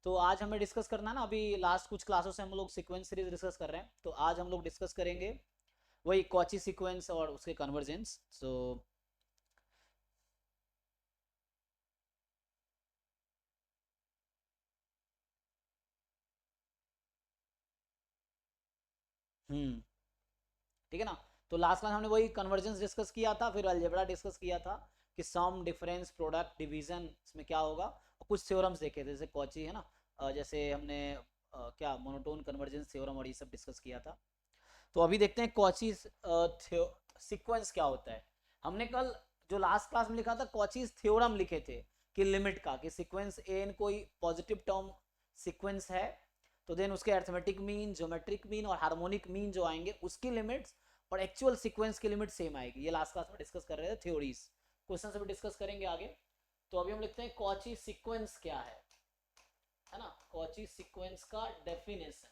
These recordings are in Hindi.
तो आज हमें डिस्कस करना है ना, अभी लास्ट कुछ क्लासों से हम लोग सीक्वेंस सीरीज डिस्कस कर रहे हैं, तो आज हम लोग डिस्कस करेंगे वही कॉची सीक्वेंस और उसके कन्वर्जेंस। सो ठीक है ना। तो लास्ट क्लास हमने वही कन्वर्जेंस डिस्कस किया था, फिर अलजेब्रा डिस्कस किया था कि सम, डिफरेंस, प्रोडक्ट, डिवीजन इसमें क्या होगा, और कुछ थ्योरम्स देखे थे जैसे कॉची है ना, जैसे हमने क्या मोनोटोन कन्वर्जेंस थ्योरम और ये सब डिस्कस किया था। तो अभी देखते हैं कॉची सीक्वेंस क्या होता है। हमने कल जो लास्ट क्लास में लिखा था कॉचीज थ्योरम लिखे थे कि लिमिट का, कि सीक्वेंस एन कोई पॉजिटिव टर्म सीक्वेंस है तो देन उसके अर्थमेटिक मीन, ज्योमेट्रिक मीन और हार्मोनिक मीन जो आएंगे उसकी लिमिट्स और एक्चुअल सीक्वेंस की लिमिट सेम आएगी। ये लास्ट क्लास में डिस्कस कर रहे थे थ्योरीज, क्वेश्चन से भी डिस्कस करेंगे आगे। तो अभी हम लिखते हैं कॉची सीक्वेंस क्या है ना, कॉची सीक्वेंस का डेफिनेशन।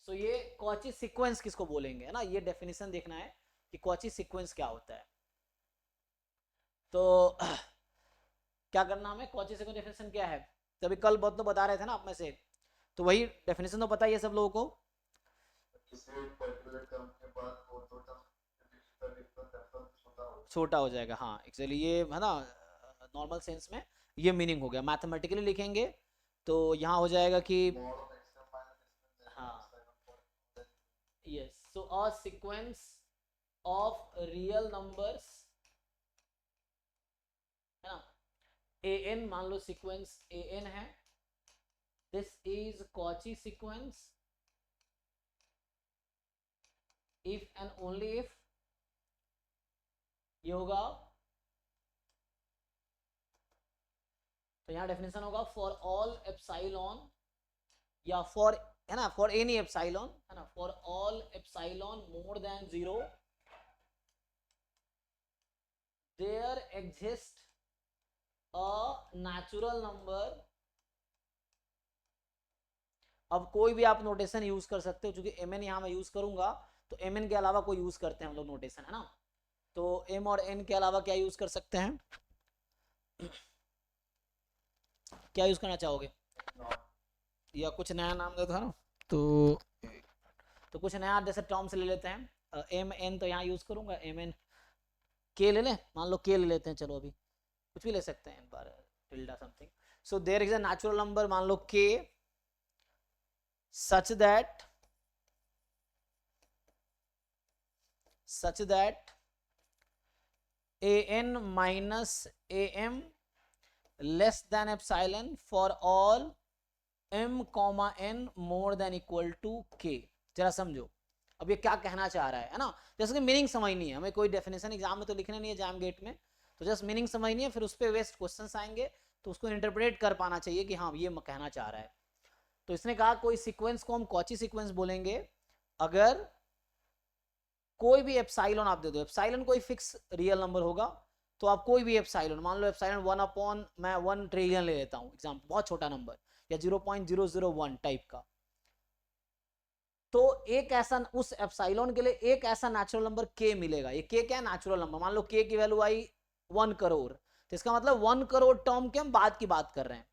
सो ये कॉची सीक्वेंस किसको बोलेंगे, है ना, ये डेफिनेशन देखना है कि कॉची सीक्वेंस क्या होता है। तो क्या करना हमें, कॉची सीक्वेंस डेफिनेशन क्या है। तभी कल बहुत लोग बता रहे थे ना आप में से, तो वही डेफिनेशन तो पता ही है सब लोगों को। छोटा हो जाएगा, हाँ एक्चुअली ये है ना, नॉर्मल सेंस में ये मीनिंग हो गया। मैथमेटिकली लिखेंगे तो यहाँ हो जाएगा कि हाँ, yes, so a sequence of real numbers, है ना, ए एन मान लो सीक्वेंस ए एन है, this is Cauchy sequence if and only if ये होगा। तो यहाँ डेफिनेशन होगा फॉर ऑल एप्साइलॉन, या फॉर, है ना, फॉर एनी एप्साइलॉन, है ना, for all epsilon more than 0 there exist a natural number. अब कोई भी आप नोटेशन यूज कर सकते हो, क्योंकि एम एन यहाँ मैं यूज करूंगा, तो एम एन के अलावा कोई यूज करते हैं हम लोग नोटेशन, है ना। तो एम और एन के अलावा क्या यूज कर सकते हैं, क्या यूज करना चाहोगे, या कुछ नया नाम दे दो ना। तो कुछ नया जैसे टर्म्स ले लेते हैं, एम एन तो यहाँ यूज करूंगा, एम एन के ले लें, मान लो के ले लेते हैं, चलो अभी कुछ भी ले सकते हैं, bar tilde something. So there is a natural number, मान लो के, such that an minus am less than epsilon for all m comma n more than equal to k। जरा समझो अब ये क्या कहना चाह रहा है ना, जैसे कि मीनिंग समझनी है हमें, कोई डेफिनेशन एग्जाम में तो लिखने नहीं है जैम गेट में, तो जस्ट मीनिंग समझनी है, फिर उस पर वेस्ट क्वेश्चंस आएंगे तो उसको इंटरप्रेट कर पाना चाहिए कि हाँ ये कहना चाह रहा है। तो इसने कहा कोई सीक्वेंस को हम कॉची सीक्वेंस बोलेंगे अगर कोई भी एप्साइलॉन आप दे दो, एप्साइलॉन कोई फिक्स रियल नंबर होगा, तो आप कोई भी एप्साइलॉन मान लो, एप्साइलॉन 1 मैं 1 ट्रिलियन ले लेता हूँ एग्जाम्पल, बहुत छोटा नंबर, या 0.001 टाइप का, तो एक ऐसा उस एप्साइलॉन के लिए एक ऐसा नेचुरल नंबर के मिलेगा। ये के क्या है, नेचुरल नंबर। मान लो के की वैल्यू आई 1 करोड़, तो इसका मतलब 1 करोड़ टर्म के हम बाद की बात कर रहे हैं।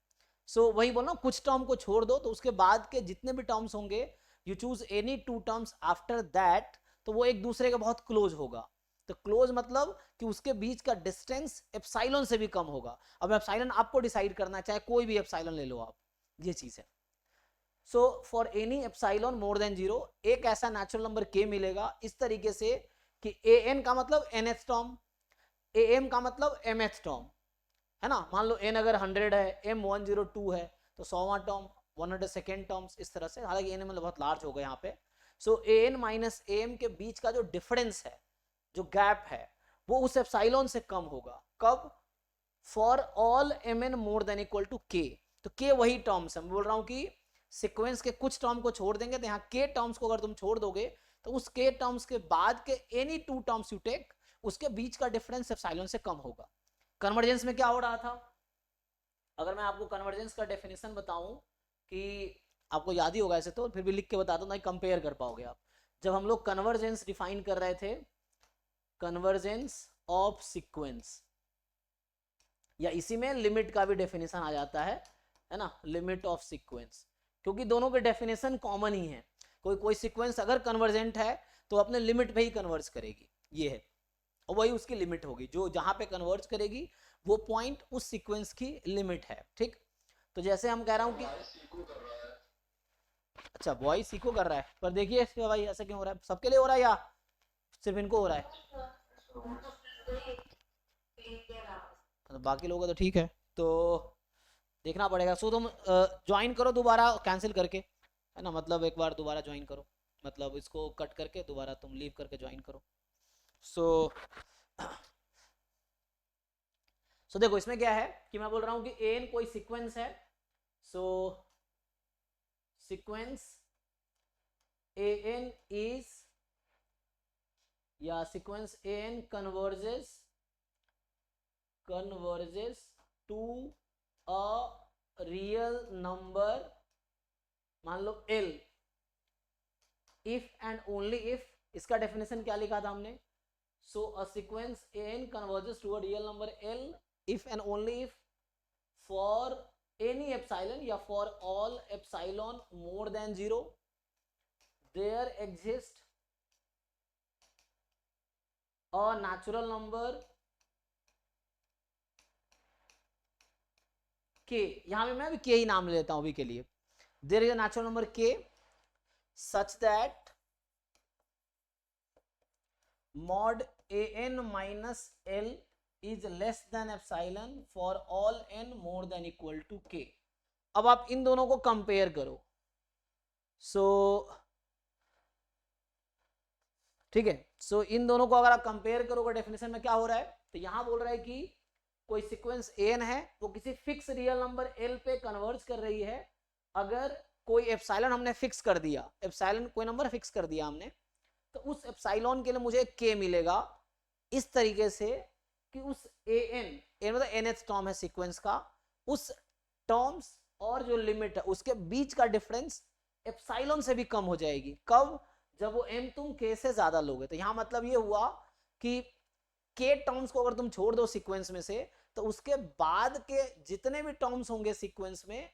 सो वही बोल रहा हूं, कुछ टर्म को छोड़ दो तो उसके बाद के जितने भी टर्म्स होंगे, you choose any 2 terms after that, तो वो एक दूसरे के बहुत क्लोज होगा। तो क्लोज मतलब कि उसके बीच का डिस्टेंस एप्साइलॉन से भी कम होगा। अब एप्साइलॉन आपको डिसाइड करना है, चाहे कोई भी एप्साइलॉन ले लो आप, ये चीज है। So for any epsilon more than 0 एक ऐसा नेचुरल नंबर के मिलेगा, इस तरीके से कि ए एन का मतलब nth टर्म, ए एम का मतलब mth टर्म, है ना। मान लो n अगर 100 है, m 102 है, तो 100वां टर्म 102nd टर्म्स, इस तरह से। हालांकि एन मतलब बहुत लार्ज होगा यहाँ पे। सो ए एन माइनस ए एम के बीच का जो डिफरेंस है, जो गैप है, वो उस एप्साइलॉन से कम होगा। कब, for all m n more than equal to k. तो के वही टर्म्स है, मैं बोल रहा हूं कि सीक्वेंस के कुछ टर्म को छोड़ देंगे, तो यहाँ के टर्म्स को अगर तुम छोड़ दोगे तो उस के टर्म्स के बाद के एनी 2 टर्म्स यू टेक, उसके बीच का डिफरेंस एप्सिलॉन से कम होगा। कन्वर्जेंस में क्या हो रहा था, अगर मैं आपको कन्वर्जेंस का डेफिनेशन बताऊं, कि आपको याद ही होगा ऐसे तो, फिर भी लिख के बता दो, नहीं कंपेयर कर पाओगे आप। जब हम लोग कन्वर्जेंस डिफाइन कर रहे थे, कन्वर्जेंस ऑफ सीक्वेंस, या इसी में लिमिट का भी डेफिनेशन आ जाता है है ना, लिमिट ऑफ सीक्वेंस, क्योंकि दोनों के डेफिनेशन कॉमन ही है। कोई सीक्वेंस अगर कन्वर्जेंट है तो अपने लिमिट पे ही कन्वर्ज करेगी, ये है, और वही उसकी लिमिट होगी, जो जहां पे कन्वर्ज करेगी वो पॉइंट उस सीक्वेंस की लिमिट है। ठीक, तो जैसे हम कह रहा हूं कि अच्छा वॉइस इको कर रहा है, पर देखिए भाई ऐसा क्यों हो रहा है, सबके लिए हो रहा है या सिर्फ इनको हो रहा है? तो बाकी लोगों का तो ठीक है, तो देखना पड़ेगा। सो तुम ज्वाइन करो दोबारा कैंसिल करके, है ना, मतलब एक बार दोबारा ज्वाइन करो, मतलब इसको कट करके दोबारा तुम लीव करके ज्वाइन करो। सो सो देखो इसमें क्या है कि मैं बोल रहा हूं कि एन कोई सीक्वेंस है, सो सीक्वेंस एन इज, या sequence N converges to a real number, मान लो L, if and only if, इसका डेफिनेशन क्या लिखा था हमने, so a sequence n converges to a real number L if and only if for any epsilon या for all epsilon more than 0 there exists a natural number k, यहां पे मैं भी k ही नाम लेता हूं अभी के लिए, there is a natural number k such that mod an minus L is less than epsilon for all n more than equal to k। अब आप इन दोनों को कंपेयर करो, सो ठीक है, सो इन दोनों को अगर आप कंपेयर करोगे डेफिनेशन में क्या हो रहा है, तो यहां बोल रहा है कि कोई सीक्वेंस एन है वो किसी फिक्स रियल नंबर एल पे कन्वर्ज कर रही है, अगर कोई एप्सिलॉन हमने फिक्स कर दिया, एप्सिलॉन कोई नंबर फिक्स कर दिया हमने, तो उस एप्सिलॉन के लिए मुझे के मिलेगा इस तरीके से कि उस एन मतलब एनएच टर्म है सीक्वेंस का, उस टर्म्स और जो लिमिट है उसके बीच का डिफरेंस एप्सिलॉन से भी कम हो जाएगी। कब? जब वो एम तुम के से ज्यादा लोगे। तो यहां मतलब ये हुआ कि के टर्म्स को अगर तुम छोड़ दो सीक्वेंस में से, तो उसके बाद के जितने भी टर्म्स होंगे सीक्वेंस में,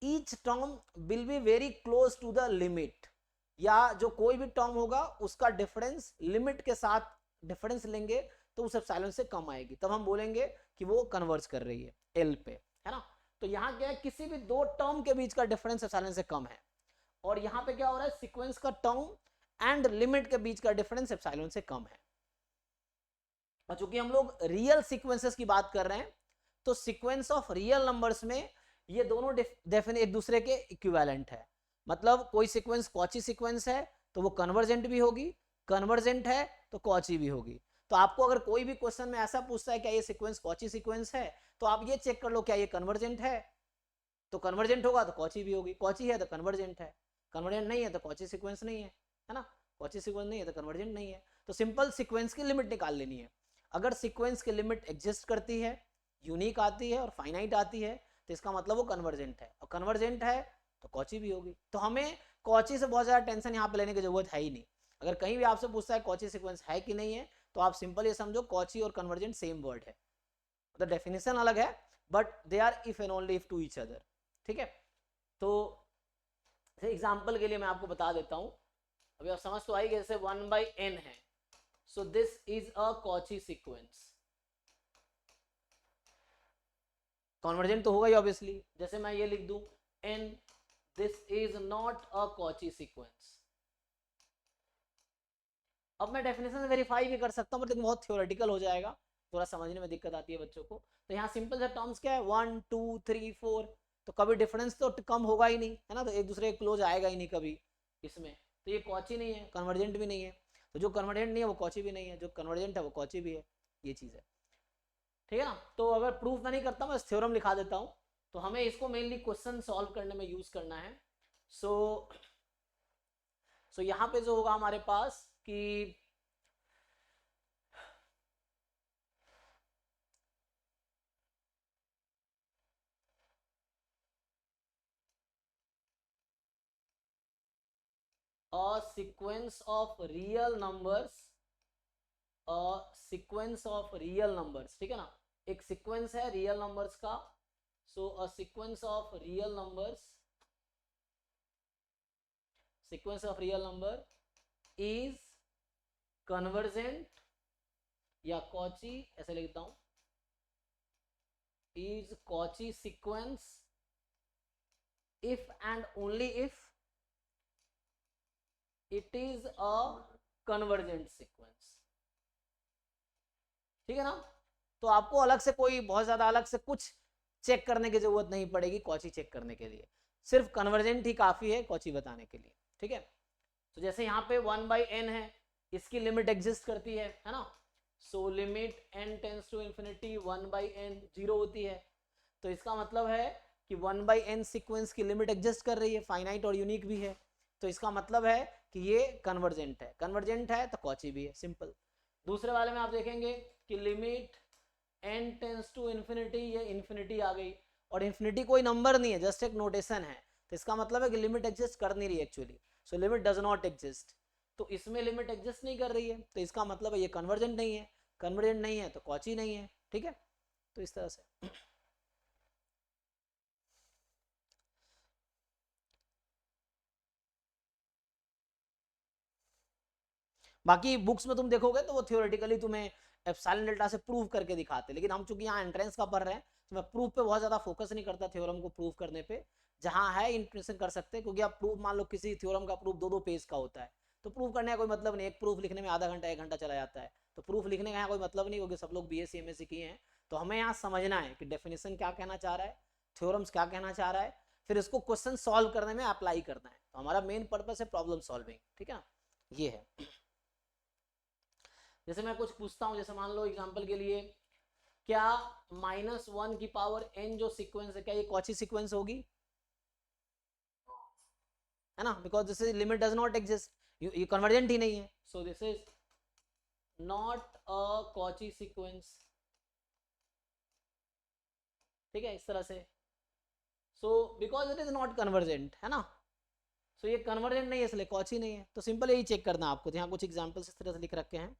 each term will be very close to the limit, या जो कोई भी टर्म होगा उसका डिफरेंस लिमिट के साथ डिफरेंस लेंगे तो उस एप्सिलॉन से कम आएगी, तब हम बोलेंगे कि वो कन्वर्ज कर रही है एल पे, है ना। तो यहाँ क्या है, किसी भी दो टर्म के बीच का डिफरेंस एप्सिलॉन से कम है, और यहाँ पे क्या हो रहा है, सीक्वेंस का टर्म एंड लिमिट के बीच का डिफरेंस एप्सिलॉन से कम है। और चूंकि हम लोग रियल सीक्वेंसेस की बात कर रहे हैं, तो सीक्वेंस ऑफ रियल नंबर्स में ये दोनों एक दूसरे के इक्विवेलेंट है। मतलब कोई सीक्वेंस कॉची सीक्वेंस है तो वो कन्वर्जेंट भी होगी, कन्वर्जेंट है तो कॉची भी होगी। तो आपको अगर कोई भी क्वेश्चन में ऐसा पूछता है क्या ये सीक्वेंस कॉची सीक्वेंस है, तो आप ये चेक कर लो क्या ये कन्वर्जेंट है, तो कन्वर्जेंट होगा तो कॉची भी होगी, कॉची है तो कन्वर्जेंट है, कन्वर्जेंट नहीं है तो कॉची सीक्वेंस नहीं है ना, कॉची सीक्वेंस नहीं है तो कन्वर्जेंट नहीं है। तो सिंपल सीक्वेंस की लिमिट निकाल लेनी है। अगर सीक्वेंस की लिमिट एग्जिस्ट करती है, यूनिक आती है और फाइनाइट आती है, तो इसका मतलब वो कन्वर्जेंट है, और कन्वर्जेंट है तो कॉची भी होगी। तो हमें कॉची से बहुत ज़्यादा टेंशन यहाँ पे लेने की जरूरत है ही नहीं। अगर कहीं भी आपसे पूछता है कॉची सीक्वेंस है कि नहीं है, तो आप सिंपल ये समझो कॉची और कन्वर्जेंट सेम वर्ड है, मतलब डेफिनेशन अलग है but they are if and only if to each other. ठीक है, तो एग्जाम्पल के लिए मैं आपको बता देता हूं, अभी आप समझ तो आई, जैसे 1/n है, सो this is a Cauchy sequence, convergent तो होगा ही ऑब्वियसली। जैसे मैं ये लिख दूं n, this is not a Cauchy sequence. अब मैं डेफिनेशन वेरीफाई भी कर सकता हूं, लेकिन बहुत थ्योरेटिकल हो जाएगा, थोड़ा समझने में दिक्कत आती है बच्चों को। तो यहाँ सिंपल सा टर्म्स क्या है, 1 2 3 4, तो कभी डिफरेंस तो कम होगा ही नहीं, है ना, तो एक दूसरे के क्लोज आएगा ही नहीं कभी इसमें। तो ये कॉची नहीं है, कन्वर्जेंट भी नहीं है, तो जो कन्वर्जेंट नहीं है वो कॉची भी नहीं है, जो कन्वर्जेंट है वो कॉची भी है, ये चीज़ है। ठीक है ना, तो अगर प्रूफ मैं नहीं करता मैं थ्योरम लिखा देता हूँ, तो हमें इसको मेनली क्वेश्चन सॉल्व करने में यूज करना है। सो यहाँ पे जो होगा हमारे पास कि a sequence of real numbers, a sequence of real numbers, ठीक है ना, एक सीक्वेंस है रियल नंबर्स का, So a sequence of real number is convergent या कॉची ऐसे लिखता हूं, is Cauchy sequence if and only if it is a convergent sequence. ठीक है ना? तो आपको अलग से कोई बहुत ज्यादा अलग से कुछ चेक करने की जरूरत नहीं पड़ेगी कॉची चेक करने के लिए, सिर्फ कन्वर्जेंट ही काफी है कॉची बताने के लिए. ठीक है, तो जैसे यहाँ पे 1/n है, इसकी लिमिट एग्जिस्ट करती है ना. So limit n tends to infinity 1/n 0 होती है. तो इसका मतलब है कि 1/n सीक्वेंस की लिमिट एग्जिस्ट कर रही है, फाइनाइट और यूनिक भी है. तो इसका मतलब है कि ये कन्वर्जेंट है. कन्वर्जेंट है तो कॉची भी है, सिंपल. दूसरे वाले में आप देखेंगे कि limit n tends to infinity, ये इंफिनिटी आ गई, और इंफिनिटी कोई नंबर नहीं है, जस्ट एक नोटेशन है. तो इसका मतलब है कि लिमिट एग्जिस्ट कर नहीं रही actually. So limit does not exist. तो इसमें लिमिट एग्जिस्ट नहीं कर रही है, तो इसका मतलब है ये कन्वर्जेंट नहीं है. कन्वर्जेंट नहीं है तो कॉची नहीं है. ठीक है, तो इस तरह से. बाकी बुक्स में तुम देखोगे तो वो थियोरेटिकली तुम्हें एप्सिलॉन डेल्टा से प्रूव करके दिखाते, लेकिन हम चूंकि यहाँ एंट्रेंस का पढ़ रहे हैं तो मैं प्रूफ पे बहुत ज्यादा फोकस नहीं करता. थ्योरम को प्रूव करने पे जहाँ है इंप्रेशन कर सकते हैं, क्योंकि आप प्रूफ मान लो किसी थ्योरम का प्रूफ 2-2 पेज का होता है, तो प्रूफ करने का कोई मतलब नहीं. एक प्रूफ लिखने में आधा घंटा 1 घंटा चला जाता है, तो प्रूफ लिखने का यहाँ कोई मतलब नहीं, क्योंकि सब लोग BSc MSc किए हैं. तो हमें यहाँ समझना है कि डेफिनेशन क्या कहना चाह रहा है, थ्योरम्स क्या कहना चाह रहा है, फिर इसको क्वेश्चन सॉल्व करने में अप्लाई करना है. तो हमारा मेन पर्पस है प्रॉब्लम सॉल्विंग. ठीक है ना, ये है. जैसे मैं कुछ पूछता हूं, जैसे मान लो एग्जांपल के लिए, क्या -1 की पावर n जो सीक्वेंस है, क्या ये कॉची सीक्वेंस होगी? है ना, because this is limit does not exist, ये कन्वर्जेंट ही नहीं है. सो this is not a Cauchy sequence. ठीक है, इस तरह से. So because it is not convergent, है ना, सो ये कन्वर्जेंट नहीं है, इसलिए कॉची नहीं है. तो सिंपल यही चेक करना आपको. तो यहाँ कुछ एग्जांपल्स इस तरह से लिख रखे हैं.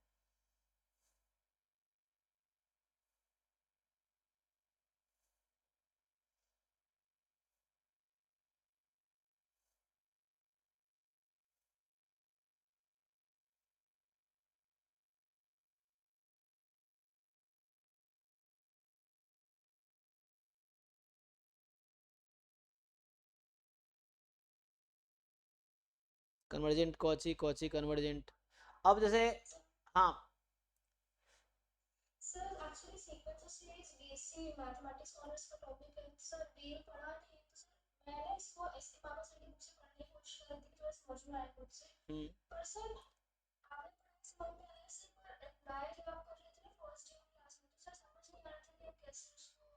Convergent Cauchy, Cauchy convergent. अब जैसे हाँ, sir actually sequence series BSc mathematics honours का टॉपिक है सर. डील पढ़ा नहीं तो सर मैंने इसको एसके पापा सर की बुक से पढ़ने की कोशिश करी थी, तो समझ में आया खुद से. पर सर आपने पढ़ाई समझ में आया सर, पर अप्लाई जब आप कर रहे थे ना फर्स्ट ईयर क्लास में, तो सर समझ नहीं आ रहा था कि आप कैसे उसको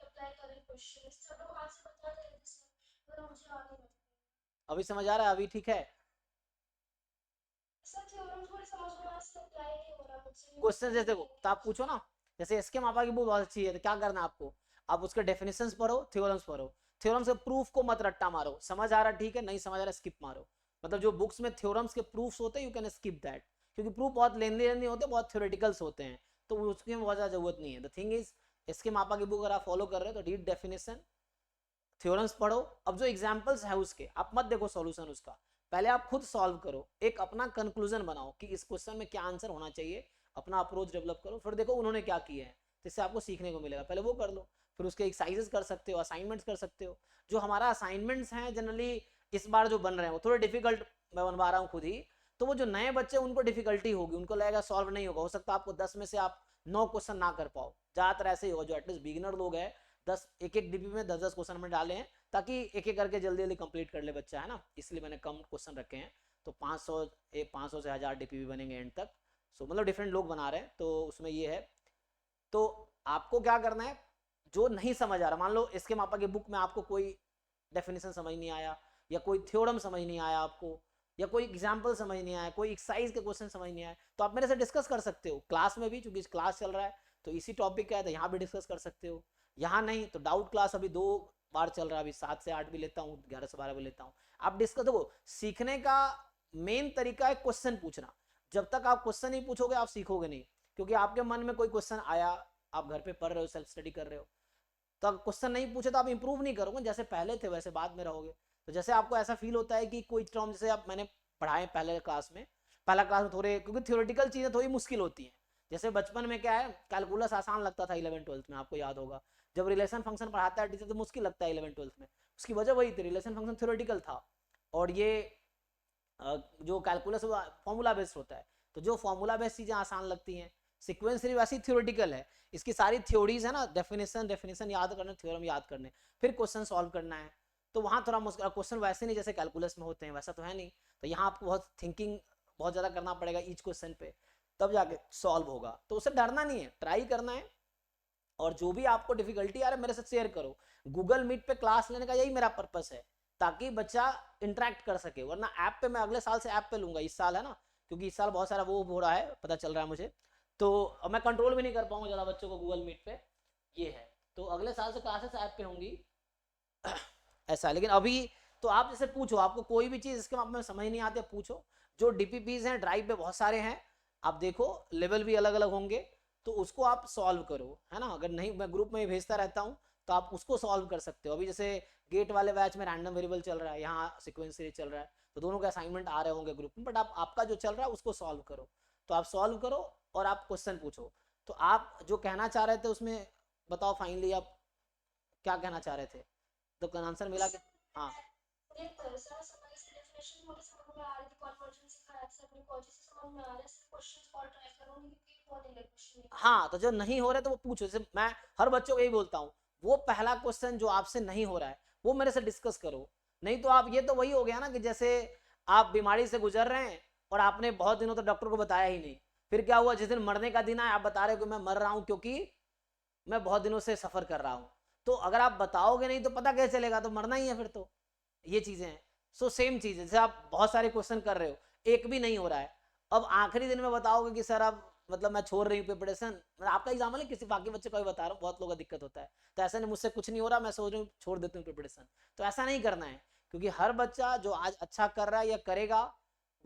अप्लाई करें क्वेश्चन. सब लोग हाथ से बता रहे थे सर, पर मुझे आगे नहीं. अभी समझ आ रहा है? अभी ठीक है? सर थ्योरम थोड़ी समझ में आ रहा है, अप्लाई नहीं हो रहा मुझसे. क्वेश्चन जैसे को तो आप पूछो ना. जैसे इसके मापा की बुक बहुत अच्छी है, तो क्या करना है आपको, आप उसके डेफिनेशंस पढ़ो, थ्योरम्स पढ़ो. थ्योरम्स के प्रूफ को मत रट्टा मारो. समझ आ रहा ठीक है, नहीं समझ आ रहा स्किप मारो. मतलब जो बुक्स में थ्योरम्स के प्रूफ्स होते हैं, यू कैन स्किप दैट, क्योंकि प्रूफ बहुत लेंदी होते हैं, बहुत थ्योरेटिकल्स होते हैं, तो उसकी बहुत ज़्यादा जरूरत नहीं है. द थिंग इज, इसके मापा की बुक अगर आप फॉलो कर रहे हो तो रीड डेफिनेशन, थ्योरम्स पढ़ो. अब जो एग्जाम्पल्स है उसके आप मत देखो सॉल्यूशन उसका, पहले आप खुद सॉल्व करो, एक अपना कंक्लूजन बनाओ कि इस क्वेश्चन में क्या आंसर होना चाहिए, अपना अप्रोच डेवलप करो, फिर देखो उन्होंने क्या किया है, जिससे आपको सीखने को मिलेगा. पहले वो कर लो, फिर उसके एक्सरसाइजेस कर सकते हो, असाइनमेंट्स कर सकते हो. जो हमारा असाइनमेंट्स हैं जनरली इस बार जो बन रहे हैं वो थोड़े डिफिकल्ट मैं बनवा रहा हूँ खुद ही, तो वो जो नए बच्चे उनको डिफिकल्टी होगी, उनको लगेगा सॉल्व नहीं होगा, हो सकता है आपको 10 में से आप 9 क्वेश्चन ना कर पाओ. ज़्यादातर ऐसे ही होगा, जो एटलीस्ट बिगिनर लोग हैं 10 एक डीपी में 10-10 क्वेश्चन में डाले हैं, ताकि एक एक करके जल्दी जल्दी कंप्लीट कर ले बच्चा, है ना, इसलिए मैंने कम क्वेश्चन रखे हैं. तो 500 से 1000 डीपी बनेंगे एंड तक. सो मतलब डिफरेंट लोग बना रहे हैं, तो उसमें ये है. तो आपको क्या करना है, जो नहीं समझ आ रहा, मान लो इसके मापा की बुक में आपको कोई डेफिनेशन समझ नहीं आया, या कोई थ्योरम समझ नहीं आया आपको, या कोई एग्जाम्पल समझ नहीं आया, कोई एक्सरसाइज के क्वेश्चन समझ नहीं आया, तो आप मेरे से डिस्कस कर सकते हो क्लास में भी, क्योंकि क्लास चल रहा है तो इसी टॉपिक का है, तो यहाँ भी डिस्कस कर सकते हो. यहाँ नहीं तो डाउट क्लास अभी 2 बार चल रहा है, अभी 7 से 8 भी लेता हूँ, 11 से 12 भी लेता हूँ. आप डिस्कस, देखो सीखने का मेन तरीका है क्वेश्चन पूछना. जब तक आप क्वेश्चन नहीं पूछोगे आप सीखोगे नहीं, क्योंकि आपके मन में कोई क्वेश्चन आया, आप घर पे पढ़ रहे हो, सेल्फ स्टडी कर रहे हो, तो अगर क्वेश्चन नहीं पूछे तो आप इंप्रूव नहीं करोगे, जैसे पहले थे वैसे बाद में रहोगे। तो जैसे आपको ऐसा फील होता है कि कोई टर्म जैसे आप मैंने पढ़ाए पहले क्लास में, पहला क्लास में थोड़े, क्योंकि थ्योरेटिकल चीजें थोड़ी मुश्किल होती हैं। जैसे बचपन में क्या है, कैलकुलस आसान लगता था 11th-12th में, आपको याद होगा। जब रिलेशन फंक्शन पढ़ाता है टीचर तो मुश्किल लगता है 11th-12th में। उसकी वजह वही थी, रिलेशन फंक्शन थ्योरेटिकल था, और ये जो कैलकुलस फॉर्मूला बेस्ड होता है। तो जो फॉर्मूला बेस्ड चीजें आसान लगती हैं, सीक्वेंस थ्योरी वैसी थ्योरेटिकल है, इसकी सारी थ्योरीज है ना, डेफिनेशन याद करने, थ्योरम याद करने, फिर क्वेश्चन सॉल्व करना है। तो वहाँ थोड़ा मुश्किल, क्वेश्चन वैसे नहीं जैसे कैलकुलस में होते हैं, वैसा तो है नहीं। तो यहाँ आपको बहुत थिंकिंग बहुत ज़्यादा करना पड़ेगा ईच क्वेश्चन पे, तब जाके सॉल्व होगा। तो उससे डरना नहीं है, ट्राई करना है। और जो भी आपको डिफिकल्टी आ रहा है मेरे से शेयर करो। गूगल मीट पे क्लास लेने का यही मेरा पर्पस है, ताकि बच्चा इंटरेक्ट कर सके। वरना ऐप पे मैं अगले साल से ऐप पे लूंगा, इस साल है ना, क्योंकि इस साल बहुत सारा वो हो रहा है, पता चल रहा है मुझे। तो मैं कंट्रोल भी नहीं कर पाऊंगा ज़्यादा बच्चों को गूगल मीट पे, ये है। तो अगले साल से क्लासेस ऐप पे होंगी ऐसा। लेकिन अभी तो आप जैसे पूछो, आपको कोई भी चीज़ इसके में समझ नहीं आती पूछो। जो डीपीपीज हैं ड्राइव पे बहुत सारे हैं, आप देखो लेवल भी अलग अलग होंगे, तो उसको आप सॉल्व करो, है ना। अगर नहीं, मैं ग्रुप में ही भेजता रहता हूँ, तो आप उसको सॉल्व कर सकते हो। अभी जैसे गेट वाले बैच में रैंडम वेरिएबल चल रहा है, यहाँ सीक्वेंस सीरीज चल रहा है, तो दोनों के असाइनमेंट आ रहे होंगे ग्रुप में, बट आप आपका जो चल रहा है उसको सॉल्व करो। तो आप सॉल्व करो और आप क्वेश्चन पूछो। तो आप जो कहना चाह रहे थे उसमें बताओ फाइनली आप क्या कहना चाह रहे थे, तो आंसर मिला कि हाँ। मुझे तरसा समझ से डेफिनेशन थोड़ी समझ में आ रही थी, कन्वर्जन सिखाया था अपने कॉलेज से, समझ में आ रहा है। सिर्फ क्वेश्चंस और ट्राई करूंगी क्योंकि बहुत ही क्वेश्चन है। हाँ, तो जो नहीं हो रहा है तो वो पूछो। जैसे मैं हर बच्चों को यही बोलता हूँ, वो पहला क्वेश्चन जो आपसे नहीं हो रहा है वो मेरे से डिस्कस करो। नहीं तो आप, ये तो वही हो गया ना कि जैसे आप बीमारी से गुजर रहे हैं और आपने बहुत दिनों तक डॉक्टर को बताया ही नहीं, फिर क्या हुआ जिस दिन मरने का दिन आया आप बता रहे हो कि मैं मर रहा हूँ क्योंकि मैं बहुत दिनों से सफर कर रहा हूँ। तो अगर आप बताओगे नहीं तो पता कैसे चलेगा, तो मरना ही है फिर तो। ये चीजें हैं। सो सेम चीज है, जैसे आप बहुत सारे क्वेश्चन कर रहे हो, एक भी नहीं हो रहा है, अब आखिरी दिन में बताओगे कि सर आप मतलब मैं छोड़ रही हूँ प्रिपरेशन, मतलब आपका एग्जाम है, किसी बाकी बच्चे को भी बता रहा हूँ, बहुत लोगों का दिक्कत होता है। तो ऐसा नहीं मुझसे कुछ नहीं हो रहा, मैं सोच रही हूँ छोड़ देती हूँ प्रिपरेशन, तो ऐसा नहीं करना है। क्योंकि हर बच्चा जो आज अच्छा कर रहा है या करेगा,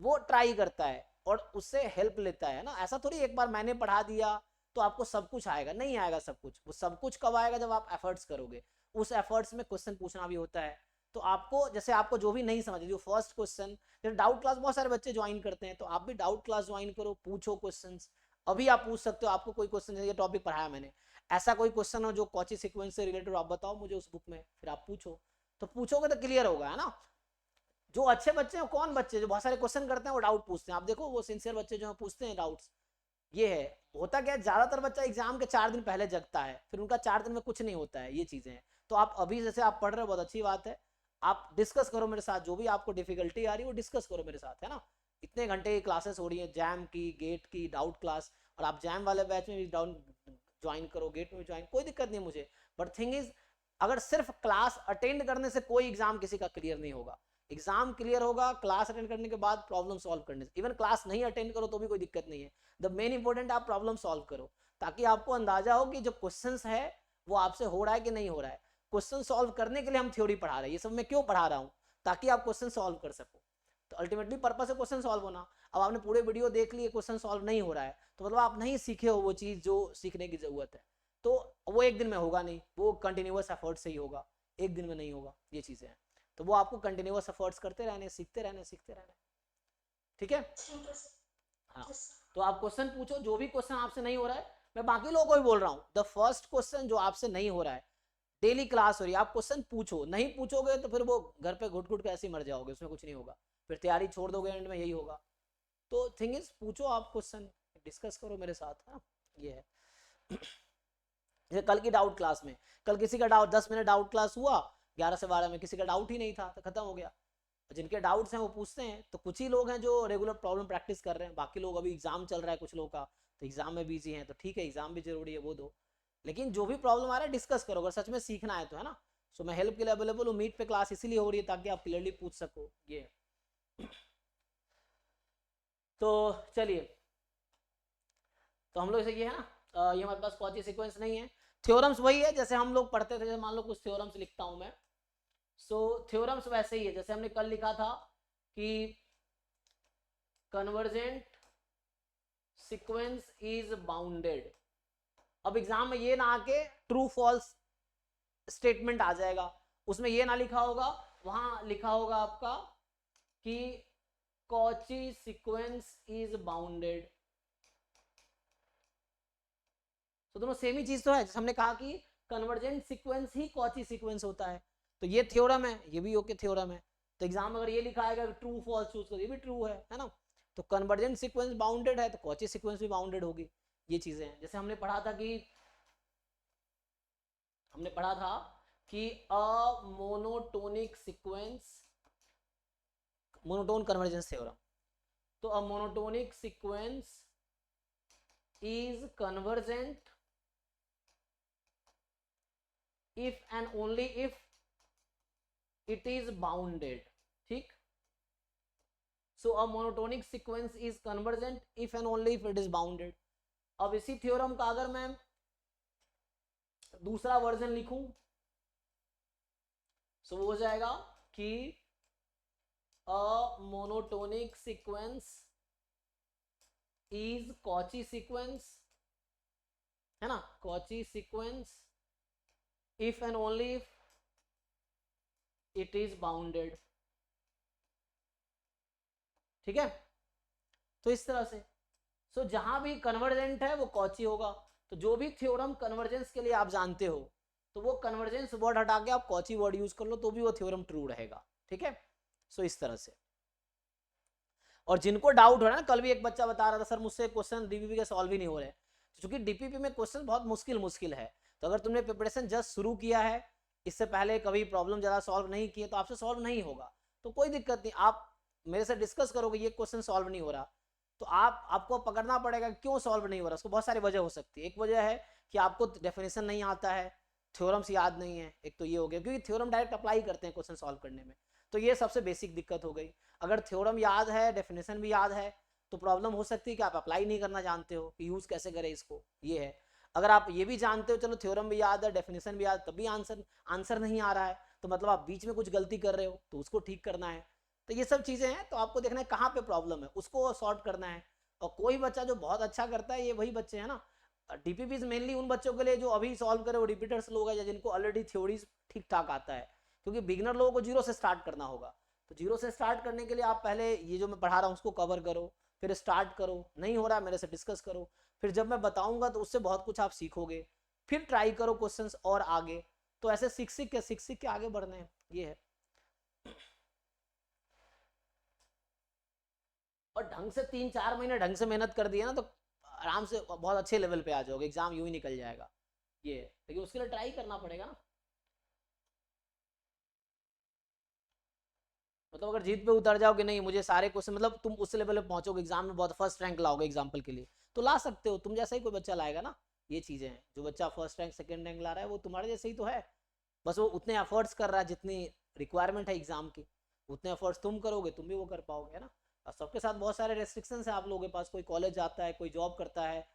वो ट्राई करता है और उससे हेल्प लेता है ना। ऐसा थोड़ी एक बार मैंने पढ़ा दिया तो आपको सब कुछ आएगा, नहीं आएगा सब कुछ। वो सब कुछ कब आएगा, जब आप एफर्ट्स करोगे। उस एफर्ट्स में क्वेश्चन पूछना भी होता है। तो आपको, जैसे आपको जो भी नहीं समझे, जो फर्स्ट क्वेश्चन, जैसे डाउट क्लास बहुत सारे बच्चे ज्वाइन करते हैं, तो आप भी डाउट क्लास ज्वाइन करो, पूछो क्वेश्चंस। अभी आप पूछ सकते हो, आपको कोई क्वेश्चन, ये टॉपिक पढ़ाया मैंने, ऐसा कोई क्वेश्चन हो जो कॉची सीक्वेंस से रिलेटेड, आप बताओ मुझे उस बुक में, फिर आप पूछो। तो पूछोगे तो क्लियर होगा, है ना। जो अच्छे बच्चे हैं, कौन बच्चे जो बहुत सारे क्वेश्चन करते हैं वो डाउट पूछते हैं, आप देखो वो सिंसियर बच्चे जो पूछते हैं डाउट्स। ये है, होता क्या है, ज्यादातर बच्चा एग्जाम के 4 दिन पहले जगता है, फिर उनका 4 दिन में कुछ नहीं होता है, ये चीजें हैं। तो आप अभी जैसे आप पढ़ रहे हो, बहुत अच्छी बात है। आप डिस्कस करो मेरे साथ, जो भी आपको डिफिकल्टी आ रही है वो डिस्कस करो मेरे साथ, है ना। इतने घंटे की क्लासेस हो रही है, जैम की, गेट की, डाउट क्लास, और आप जैम वाले बैच में भी डाउन ज्वाइन करो, गेट में भी ज्वाइन, कोई दिक्कत नहीं मुझे। बट थिंग इज, अगर सिर्फ क्लास अटेंड करने से कोई एग्जाम किसी का क्लियर नहीं होगा। एग्जाम क्लियर होगा क्लास अटेंड करने के बाद, प्रॉब्लम सॉल्व करने से। इवन क्लास नहीं अटेंड करो तो भी कोई दिक्कत नहीं है। द मेन इंपॉर्टेंट आप प्रॉब्लम सॉल्व करो, ताकि आपको अंदाजा हो कि जो क्वेश्चंस है वो आपसे हो रहा है कि नहीं हो रहा है। क्वेश्चन सॉल्व करने के लिए हम थ्योरी पढ़ा रहे हैं, ये सब मैं क्यों पढ़ा रहा हूँ, ताकि आप क्वेश्चन सॉल्व कर सको। तो अल्टीमेटली पर्पस है क्वेश्चन सॉल्व होना। अब आपने पूरे वीडियो देख लिए, क्वेश्चन सॉल्व नहीं हो रहा है, तो मतलब आप नहीं सीखे हो वो चीज जो सीखने की जरूरत है। तो वो एक दिन में होगा नहीं, वो कंटिन्यूअस एफर्ट से ही होगा, एक दिन में नहीं होगा, ये चीजें हैं। तो वो आपको कंटिन्यूअस एफर्ट्स करते रहने, सीखते रहने, सीखते रहने। ठीक है। ठीक है सर। हाँ, यस। तो आप क्वेश्चन पूछो, जो भी क्वेश्चन आपसे नहीं हो रहा है। मैं बाकी लोगों को भी बोल रहा हूँ, द फर्स्ट क्वेश्चन जो आपसे नहीं हो रहा है, डेली क्लास हो रही है, आप क्वेश्चन पूछो। नहीं पूछोगे तो फिर वो घर पे घुट घुट के ऐसे ही मर जाओगे, उसमें कुछ नहीं होगा, फिर तैयारी छोड़ दोगे, एंड में यही होगा। तो थिंग इज, पूछो आप क्वेश्चन, डिस्कस करो मेरे साथ, हाँ, ये है। जैसे कल की डाउट क्लास में, कल किसी का डाउट 10 मिनट डाउट क्लास हुआ, 11 से 12 में किसी का डाउट ही नहीं था, तो खत्म हो गया। जिनके डाउट्स हैं वो पूछते हैं। तो कुछ ही लोग हैं जो रेगुलर प्रॉब्लम प्रैक्टिस कर रहे हैं, बाकी लोग अभी एग्जाम चल रहा है कुछ लोगों का, तो एग्जाम में बिजी हैं, तो ठीक है, एग्जाम भी जरूरी है, वो दो। लेकिन जो भी प्रॉब्लम आ रहा है डिस्कस करो, अगर सच में सीखना है तो, है ना। सो मैं हेल्प के लिए अवेलेबल हूँ, मीट पे क्लास इसीलिए हो रही है ताकि आप क्लियरली पूछ सको, ये। तो चलिए, तो हम लोग जैसे ये है ना, ये हमारे पास कॉची सीक्वेंस नहीं है। थ्योरम्स वही है जैसे हम लोग पढ़ते थे, जैसे मान लो कुछ थ्योरम्स लिखता हूं मैं। सो थ्योरम्स वैसे ही है जैसे हमने कल लिखा था कि कन्वर्जेंट सीक्वेंस इज बाउंडेड। अब एग्जाम में ये ना आके ट्रू फॉल्स स्टेटमेंट आ जाएगा, उसमें ये ना लिखा होगा, वहां लिखा होगा आपका कि कॉची सीक्वेंस इज बाउंडेड। तो दोनों सेम ही चीज तो है, जैसे हमने कहा कि कन्वर्जेंट सीक्वेंस ही कॉची सीक्वेंस होता है, तो ये थ्योरम है, ये भी ओके थ्योरम है। तो एग्जाम अगर ये लिखा है ट्रू फॉल्स चूज कर, ये भी ट्रू है ना। तो कन्वर्जेंट सीक्वेंस बाउंडेड है तो कॉची सीक्वेंस भी बाउंडेड होगी। ये चीजें हैं, जैसे हमने पढ़ा था कि a monotonic sequence, monotone convergence theorem. तो a monotonic sequence is convergent if and only if it is bounded, ठीक। so a monotonic sequence is convergent if and only if it is bounded। अब इसी थ्योरम का अगर मैं दूसरा वर्जन लिखूं सो वो हो जाएगा कि a monotonic sequence is Cauchy sequence, है ना, Cauchy sequence if and only if it is bounded, ठीक है। तो इस तरह से सो जहां भी कन्वर्जेंट है वो कॉची होगा। तो जो भी थ्योरम कन्वर्जेंस के लिए आप जानते हो तो वो कन्वर्जेंस वर्ड हटा के आप कॉची वर्ड यूज कर लो तो भी वो थ्योरम ट्रू रहेगा, ठीक है। सो इस तरह से। और जिनको डाउट हो रहा है ना, कल भी एक बच्चा बता रहा था सर मुझसे क्वेश्चन डीपीपी के सॉल्व ही नहीं हो रहे, क्योंकि डीपीपी में क्वेश्चन बहुत मुश्किल है। तो अगर तुमने प्रिपरेशन जस्ट शुरू किया है, इससे पहले कभी प्रॉब्लम ज़्यादा सॉल्व नहीं किए, तो आपसे सॉल्व नहीं होगा। तो कोई दिक्कत नहीं, आप मेरे से डिस्कस करोगे ये क्वेश्चन सॉल्व नहीं हो रहा, तो आपको पकड़ना पड़ेगा क्यों सॉल्व नहीं हो रहा। उसको बहुत सारी वजह हो सकती है। एक वजह है कि आपको डेफिनेशन नहीं आता है, थ्योरम्स याद नहीं है, एक तो ये हो गया, क्योंकि थ्योरम डायरेक्ट अप्लाई करते हैं क्वेश्चन सॉल्व करने में। तो ये सबसे बेसिक दिक्कत हो गई। अगर थ्योरम याद है, डेफिनेशन भी याद है, तो प्रॉब्लम हो सकती है कि आप अप्लाई नहीं करना जानते हो कि यूज कैसे करें इसको, ये है। अगर आप ये भी जानते हो, चलो थ्योरम भी याद है, डेफिनेशन भी याद, तब भी आंसर नहीं आ रहा है, तो मतलब आप बीच में कुछ गलती कर रहे हो, तो उसको ठीक करना है। तो ये सब चीजें हैं, तो आपको देखना है कहाँ पे प्रॉब्लम है, उसको सॉर्ट करना है। और कोई बच्चा जो बहुत अच्छा करता है, ये वही बच्चे हैं ना, डीपीपी मेनली उन बच्चों के लिए जो अभी सॉल्व करे, वो रिपीटर्स लोग हैं या जिनको ऑलरेडी थ्योरीज ठीक ठाक आता है, क्योंकि बिगनर लोगों को जीरो से स्टार्ट करना होगा। तो जीरो से स्टार्ट करने के लिए आप पहले ये जो मैं पढ़ा रहा हूँ उसको कवर करो, फिर स्टार्ट करो, नहीं हो रहा मेरे से डिस्कस करो, फिर जब मैं बताऊंगा तो उससे बहुत कुछ आप सीखोगे, फिर ट्राई करो क्वेश्चंस और आगे। तो ऐसे सीख के आगे बढ़ना है, ये है। और ढंग से 3-4 महीने ढंग से मेहनत कर दिया ना, तो आराम से बहुत अच्छे लेवल पे आ जाओगे, एग्जाम यूं ही निकल जाएगा, ये है। लेकिन उसके लिए ट्राई करना पड़ेगा ना। मतलब अगर जीत पे उतर जाओगे, नहीं मुझे सारे क्वेश्चन, मतलब तुम उस लेवल पे पहुंचोगे, एग्जाम में बहुत फर्स्ट रैंक लाओगे एग्जाम्पल के लिए, तो ला सकते हो, तुम जैसा ही कोई बच्चा लाएगा ना। ये चीजें हैं, जो बच्चा फर्स्ट रैंक सेकंड रैंक ला रहा है वो तुम्हारे जैसे ही तो है, बस वो उतने एफर्ट्स कर रहा है जितनी रिक्वायरमेंट है एग्जाम की, उतने एफर्ट्स तुम करोगे तुम भी वो कर पाओगे, है ना। और सबके साथ बहुत सारे रेस्ट्रिक्शंस है आप लोगों के पास, कोई कॉलेज जाता है, कोई जॉब करता है,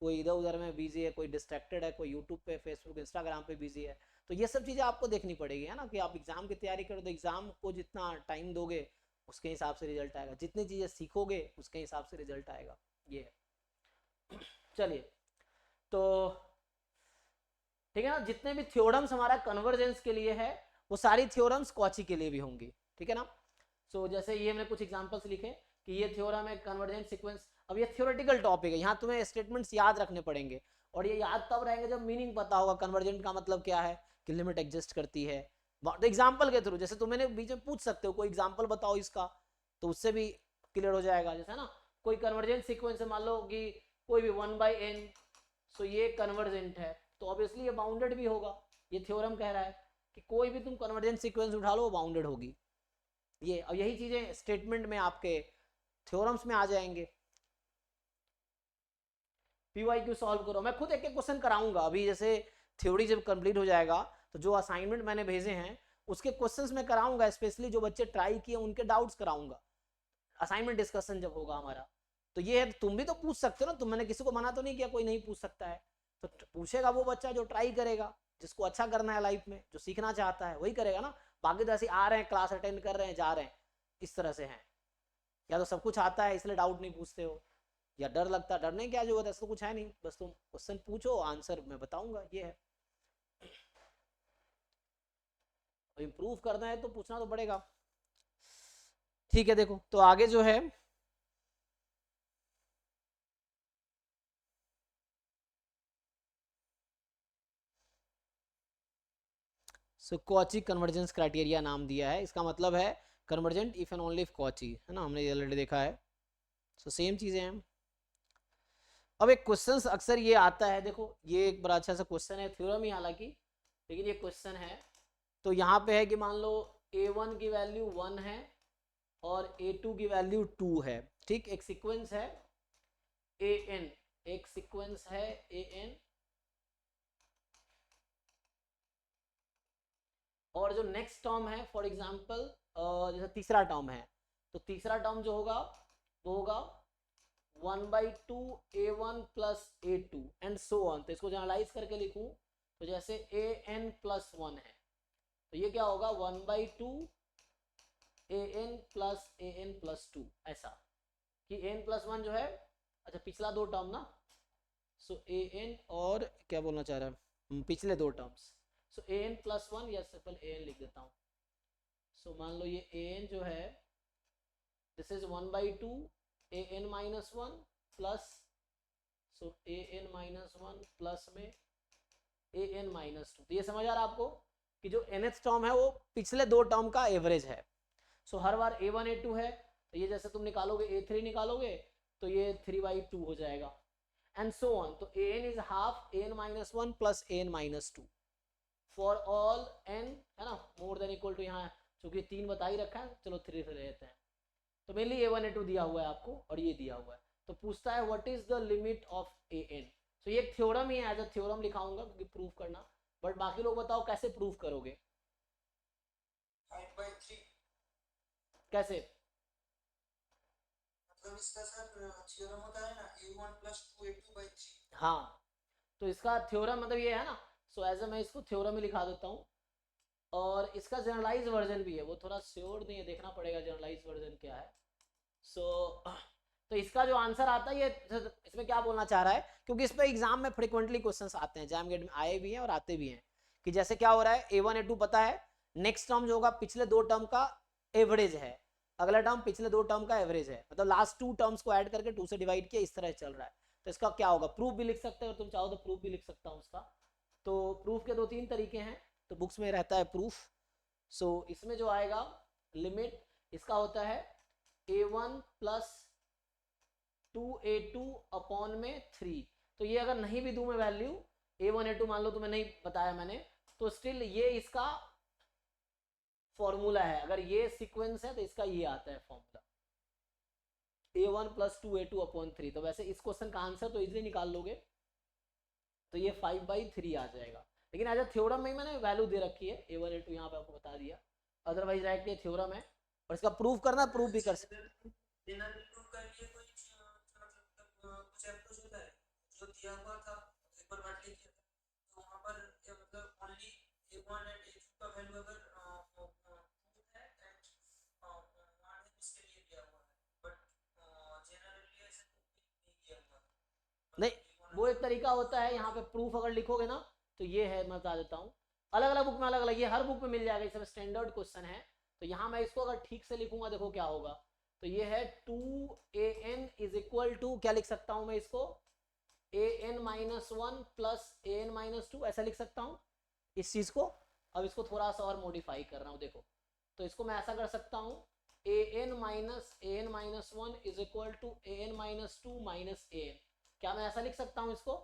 कोई इधर उधर में बिजी है, कोई डिस्ट्रैक्टेड है, कोई यूट्यूब पे फेसबुक इंस्टाग्राम पे बिजी है। तो ये सब चीज़ें आपको देखनी पड़ेगी, है ना, कि आप एग्जाम की तैयारी करो तो एग्जाम को जितना टाइम दोगे उसके हिसाब से रिजल्ट आएगा, जितनी चीज़ें सीखोगे उसके हिसाब से रिजल्ट आएगा, ये है। चलिए, तो ठीक है ना, जितने भी थ्योरम्स हमारा कन्वर्जेंस के लिए है वो सारी थ्योरम्स कॉची के लिए भी होंगी, ठीक है ना। सो जैसे ये मैंने कुछ एग्जांपल्स लिखे कि ये थ्योरम है कन्वर्जेंट सीक्वेंस। अब ये थ्योरेटिकल टॉपिक है, यहाँ तुम्हें स्टेटमेंट्स याद रखने पड़ेंगे, और ये याद तब रहेंगे जब मीनिंग पता होगा कन्वर्जेंट का मतलब क्या है, कि लिमिट एग्जिस्ट करती है। तो एग्जाम्पल के थ्रू, जैसे तुमने बीच में पूछ सकते हो कोई एग्जाम्पल बताओ इसका, तो उससे भी क्लियर हो जाएगा। जैसे ना कोई कन्वर्जेंट सीक्वेंस है, मान लो कि कोई भी 1/n, सो ये कन्वर्जेंट है, तो ऑब्वियसली ये बाउंडेड भी होगा। ये थ्योरम कह रहा है कि कोई भी तुम कन्वर्जेंट सीक्वेंस उठा लो वो बाउंडेड होगी, ये। और यही चीजें स्टेटमेंट में आपके थ्योरम्स में आ जाएंगे। पीवाईक्यू सॉल्व करो, मैं खुद एक एक क्वेश्चन कराऊंगा अभी, जैसे थ्योरी जब कंप्लीट हो जाएगा तो जो असाइनमेंट मैंने भेजे हैं उसके क्वेश्चंस मैं कराऊंगा, स्पेशली जो बच्चे ट्राई किए उनके डाउट्स कराऊंगा, असाइनमेंट डिस्कशन जब होगा हमारा। तो ये है, तुम भी तो पूछ सकते हो ना, तुम, मैंने किसी को मना तो नहीं किया कोई नहीं पूछ सकता है। तो पूछेगा वो बच्चा जो ट्राई करेगा, जिसको अच्छा करना है लाइफ में, जो सीखना चाहता है वही करेगा ना। बाकी तो ऐसे आ रहे हैं, क्लास अटेंड कर रहे हैं, जा रहे हैं, इस तरह से हैं। या तो सब कुछ आता है इसलिए डाउट नहीं पूछते हो, या डर लगता है, डरने क्या जरूरत है, ऐसा तो कुछ है नहीं, बस तुम क्वेश्चन पूछो, आंसर मैं बताऊंगा, ये है। इम्प्रूव करना है तो पूछना तो पड़ेगा। ठीक है, देखो तो आगे जो है सो कॉची कन्वर्जेंस क्राइटेरिया नाम दिया है, इसका मतलब है convergent if and only if Cauchy, है ना, हमने ये ऑलरेडी देखा है। सो सेम चीजें हैं। अब एक क्वेश्चन अक्सर ये आता है, देखो ये एक बड़ा अच्छा सा क्वेश्चन है, थ्योरम ही हालांकि, लेकिन ये क्वेश्चन है। तो यहाँ पे है कि मान लो a1 की वैल्यू 1 है और a2 की वैल्यू 2 है, ठीक, एक सीक्वेंस है an, एक सीक्वेंस है an, और जो नेक्स्ट टर्म है फॉर एग्जांपल जैसे तीसरा टर्म है, तो तीसरा टर्म जो होगा वो होगा 1/2 a1 plus a2 and so on. तो इसको जनरलाइज करके लिखूं तो जैसे an प्लस 1 है, तो ये क्या होगा 1/2 an प्लस 2, ऐसा कि an प्लस 1 जो है, अच्छा पिछला दो टर्म ना, सो an और क्या बोलना चाह रहा है, पिछले दो टर्म्स, सो an प्लस 1 या सिंपल an लिख देता हूँ। सो मान लो ये an जो है this is 1/2 an minus 1 plus, so an minus 1 plus में an माइनस 2। तो ये समझ आ रहा है आपको कि जो nth टर्म है वो पिछले दो टर्म का एवरेज है। सो हर बार a1 a2 है, तो ये जैसे तुम निकालोगे a3 निकालोगे तो ये 3/2 हो जाएगा एंड सो ऑन। तो an is half an minus 1 plus an minus 2 for all n, है ना, मोर देन इक्वल टू, यहाँ चूंकि 3 बता ही रखा है, चलो 3 से लेते हैं। तो मेनली a1 a2 दिया हुआ है आपको और ये दिया हुआ है, तो पूछता है what is the limit of an। तो ये थ्योरम ही है, एज अ थ्योरम लिखाऊंगा क्योंकि प्रूव करना, बट बाकी लोग बताओ कैसे प्रूव करोगे, 5/3 कैसे? मतलब इसका सर थ्योरम होता है ना a1 प्लस 2 a2/3। हाँ, तो इसका थ्योरम मतलब ये है ना, सो एज मैं इसको थ्योरम ही लिखा देता हूँ। और इसका जनरलाइज वर्जन भी है, वो थोड़ा श्योर नहीं है, देखना पड़ेगा जनरलाइज वर्जन क्या है। सो तो इसका जो आंसर आता है ये, इसमें क्या बोलना चाह रहा है, क्योंकि इस पे एग्जाम में फ्रिक्वेंटली क्वेश्चंस आते हैं, जैम गेट में आए भी हैं और आते भी हैं, कि जैसे क्या हो रहा है a1 a2 पता है, नेक्स्ट टर्म जो होगा पिछले दो टर्म का एवरेज है, अगला टर्म पिछले दो टर्म का एवरेज है, मतलब लास्ट टू टर्म्स को ऐड करके 2 से डिवाइड किया, इस तरह चल रहा है। तो इसका क्या होगा, प्रूफ भी लिख सकते हो, तुम चाहो तो प्रूफ भी लिख सकता हूँ उसका। तो प्रूफ के 2-3 तरीके हैं, तो बुक्स में रहता है प्रूफ। सो इसमें जो आएगा लिमिट, इसका होता है a1 प्लस 2a2 अपॉन में 3। तो ये अगर नहीं भी दूं मैं वैल्यू a1 a2, मान लो तुम्हें नहीं बताया मैंने, तो स्टिल ये इसका फॉर्मूला है, अगर ये सीक्वेंस है तो इसका ये आता है formula a1 plus 2a2 upon 3। तो वैसे इस क्वेश्चन का आंसर तो इजीली निकाल लोगे, तो ये 5/3 आ जाएगा, लेकिन एज अ थ्योरम में मैंने वैल्यू दे रखी है a1 a2, यहाँ पे आपको बता दिया, अदरवाइज राइट ये थ्योरम है और इसका प्रूफ करना, प्रूफ भी कर सकते। जनरल प्रूफ का लिए कोई मतलब कुछ अप्रोच होता है जो दिया हुआ था एक बार बात लिखी था, तो वहां पर मतलब ओनली a1 एंड a2 का वैल्यू अगर प्रूफ है एंड मान उसके लिए दिया हुआ है, बट जनरली ऐसे नहीं किया हुआ। नहीं, वो एक तरीका होता है, यहाँ पे प्रूफ अगर लिखोगे ना तो ये है, मैं बता देता हूँ, अलग अलग बुक में अलग अलग, ये हर बुक में मिल जाएगा, ये सब स्टैंडर्ड क्वेश्चन है। तो यहाँ मैं इसको अगर ठीक से लिखूंगा, देखो क्या होगा, तो ये है 2an इज इक्वल टू, क्या लिख सकता हूँ मैं इसको, an minus 1 plus an minus 2, ऐसा लिख सकता हूँ इस चीज को। अब इसको थोड़ा सा और मॉडिफाई कर रहा हूँ, देखो, तो इसको मैं ऐसा कर सकता हूँ an minus 1 is equal to an minus 2 minus an। क्या मैं ऐसा लिख सकता हूँ इसको?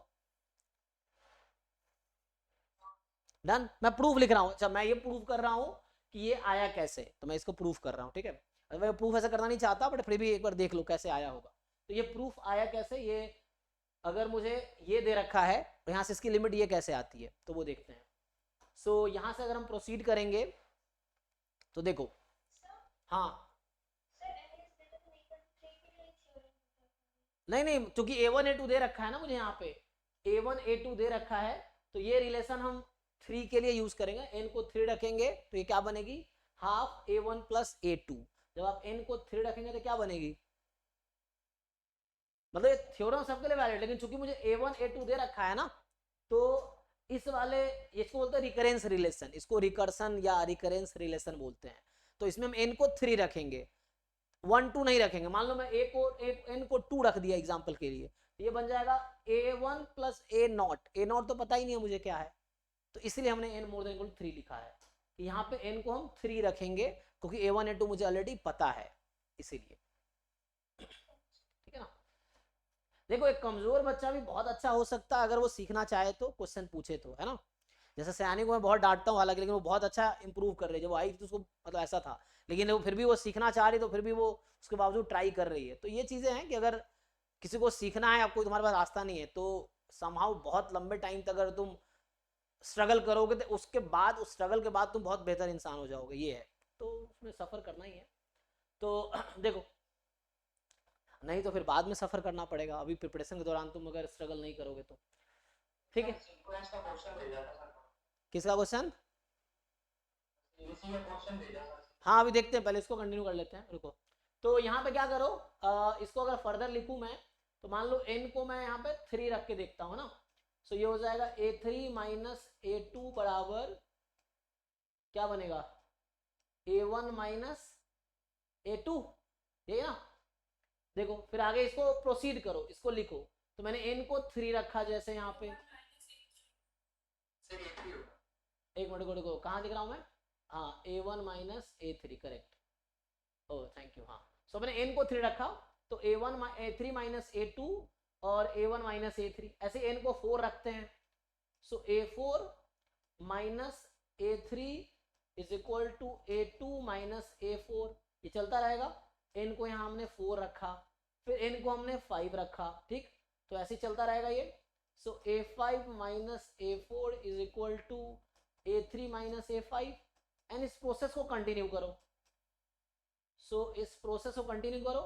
डन, मैं प्रूफ लिख रहा हूँ, अच्छा मैं ये प्रूफ कर रहा हूँ कि ये आया कैसे, तो मैं इसको प्रूफ कर रहा हूँ, ठीक है। मैं प्रूफ ऐसा करना नहीं चाहता, बट फिर भी एक बार देख लो कैसे आया होगा। तो ये प्रूफ आया कैसे, ये अगर मुझे ये दे रखा है तो यहाँ से इसकी लिमिट ये कैसे आती है, तो वो देखते हैं। सो यहाँ से अगर हम प्रोसीड करेंगे तो देखो, हाँ नहीं नहीं, क्योंकि a1 a2 दे रखा है ना मुझे यहाँ पे, a1 a2 दे रखा है, तो ये रिलेशन हम 3 के लिए यूज करेंगे, n को 3 रखेंगे तो ये क्या बनेगी, हाफ a1 प्लस a2। जब आप n को 3 रखेंगे तो क्या बनेगी, मतलब ये थ्योरम सबके लिए वैलिड, लेकिन चूंकि मुझे a1 a2 दे रखा है ना, तो इस वाले, इसको बोलते हैं रिकरेंस रिलेशन, इसको रिकर्सन या रिकरेंस रिलेशन बोलते हैं। तो इसमें हम n को 3 रखेंगे, 1 2 नहीं रखेंगे। मान लो मैं n को 2 रख दिया एग्जांपल के लिए, ये बन जाएगा a1 प्लस a0 तो पता ही नहीं है मुझे क्या है, तो इसलिए हमने n मोर देन इक्वल 3 लिखा है। यहाँ पे n को हम 3 रखेंगे क्योंकि a1 a2 मुझे ऑलरेडी पता है, इसीलिए। ठीक है ना। देखो एक कमजोर बच्चा भी बहुत अच्छा हो सकता है अगर वो सीखना चाहे तो, क्वेश्चन पूछे तो, है ना। जैसे सयानी को मैं बहुत डांटता हूँ हालांकि, लेकिन वो बहुत अच्छा इंप्रूव कर रही है। जब वो आई तो उसको मतलब ऐसा था, लेकिन वो फिर भी वो सीखना चाह रही, तो फिर भी वो उसके बावजूद ट्राई कर रही है। तो ये चीजें हैं कि अगर किसी को सीखना है, आपको तुम्हारे पास रास्ता नहीं है, तो समहाउ बहुत लंबे टाइम तक अगर तुम स्ट्रगल करोगे तो उसके बाद, उस स्ट्रगल के बाद तुम बहुत बेहतर इंसान हो जाओगे, ये है। तो उसमें सफर करना ही है। तो देखो, नहीं तो फिर बाद में सफर करना पड़ेगा, अभी प्रिपरेशन के दौरान तुम अगर स्ट्रगल नहीं करोगे तो। ठीक है, किसका क्वेश्चन? हाँ अभी देखते हैं, पहले इसको कंटिन्यू कर लेते हैं, रुको। तो यहाँ पे क्या करो, इसको अगर फर्दर लिखूं मैं, तो मान लो n को मैं यहाँ पे 3 रख के देखता हूँ ना। सो ये हो जाएगा a3 माइनस a2 बराबर क्या बनेगा, a1 माइनस a2, ये ना। देखो फिर आगे इसको प्रोसीड करो, इसको लिखो। तो मैंने n को 3 रखा, जैसे यहाँ पे, एक मिनट को देखो कहाँ लिख रहा हूँ मैं, हाँ a1 minus a3, correct, oh thank you. हाँ सो मैंने n को 3 रखा, तो a3 माइनस a2 और a1 माइनस a3, ऐसे n को 4 रखते हैं। So a4 minus a3 is equal to a2 minus a4, ये चलता रहेगा। n को यहाँ हमने 4 रखा, फिर n को हमने 5 रखा, ठीक, तो ऐसे चलता रहेगा ये। So a5 minus a4 is equal to a3 minus a5, and इस प्रोसेस को कंटिन्यू करो। सो इस प्रोसेस को कंटिन्यू करो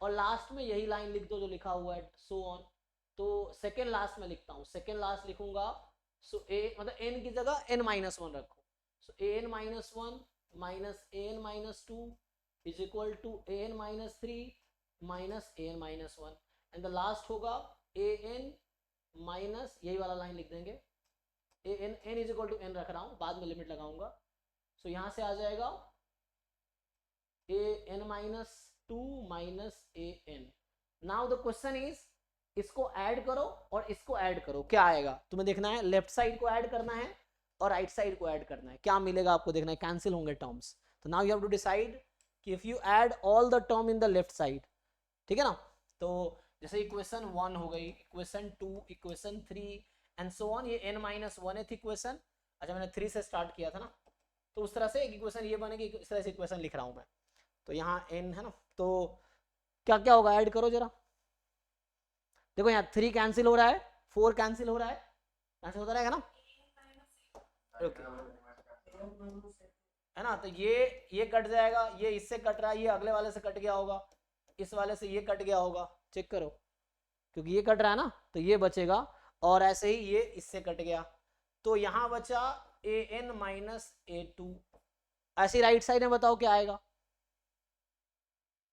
और लास्ट में यही लाइन लिख दो जो लिखा हुआ है, सो ऑन। तो सेकेंड लास्ट में लिखता हूँ, सेकेंड लास्ट लिखूंगा। सो a मतलब n की जगह n माइनस 1 रखो। So an minus 1 minus an minus 2 is equal to an minus 3 minus an minus 1, and the last होगा an माइनस, यही वाला लाइन लिख देंगे, n is equal to n रख रहा हूँ, बाद में लिमिट लगाऊंगा। सो यहाँ से आ जाएगा an minus 2 minus an। Now the question is, इसको ऐड करो और इसको ऐड करो, क्या आएगा तुम्हें देखना है। लेफ्ट साइड को ऐड करना है और राइट साइड को ऐड करना है, क्या मिलेगा आपको देखना है, कैंसिल होंगे टर्म्स। तो now you have to decide कि if you add all the term in the left side, ठीक है ना। तो जैसे इक्वेशन 1 हो गई, equation 2, equation 3 and so on. ये n माइनस 1th इक्वेशन, अच्छा मैंने 3 से स्टार्ट किया था ना, तो उस तरह से एक इक्वेशन ये बनेगी, इस तरह से इक्वेशन लिख रहा हूँ मैं। तो यहाँ n है ना, तो क्या क्या होगा, ऐड करो जरा। देखो यहाँ 3 कैंसिल हो रहा है, 4 कैंसिल हो रहा है, कैंसिल होता रहेगा ना, ओके है ना। तो ये कट जाएगा, ये इससे कट रहा है, ये अगले वाले से कट गया होगा, इस वाले से ये कट गया होगा, चेक करो, क्योंकि ये कट रहा है ना, तो ये बचेगा, और ऐसे ही ये इससे कट गया, तो यहाँ बचा an माइनस a2। ऐसे राइट साइड में बताओ क्या आएगा।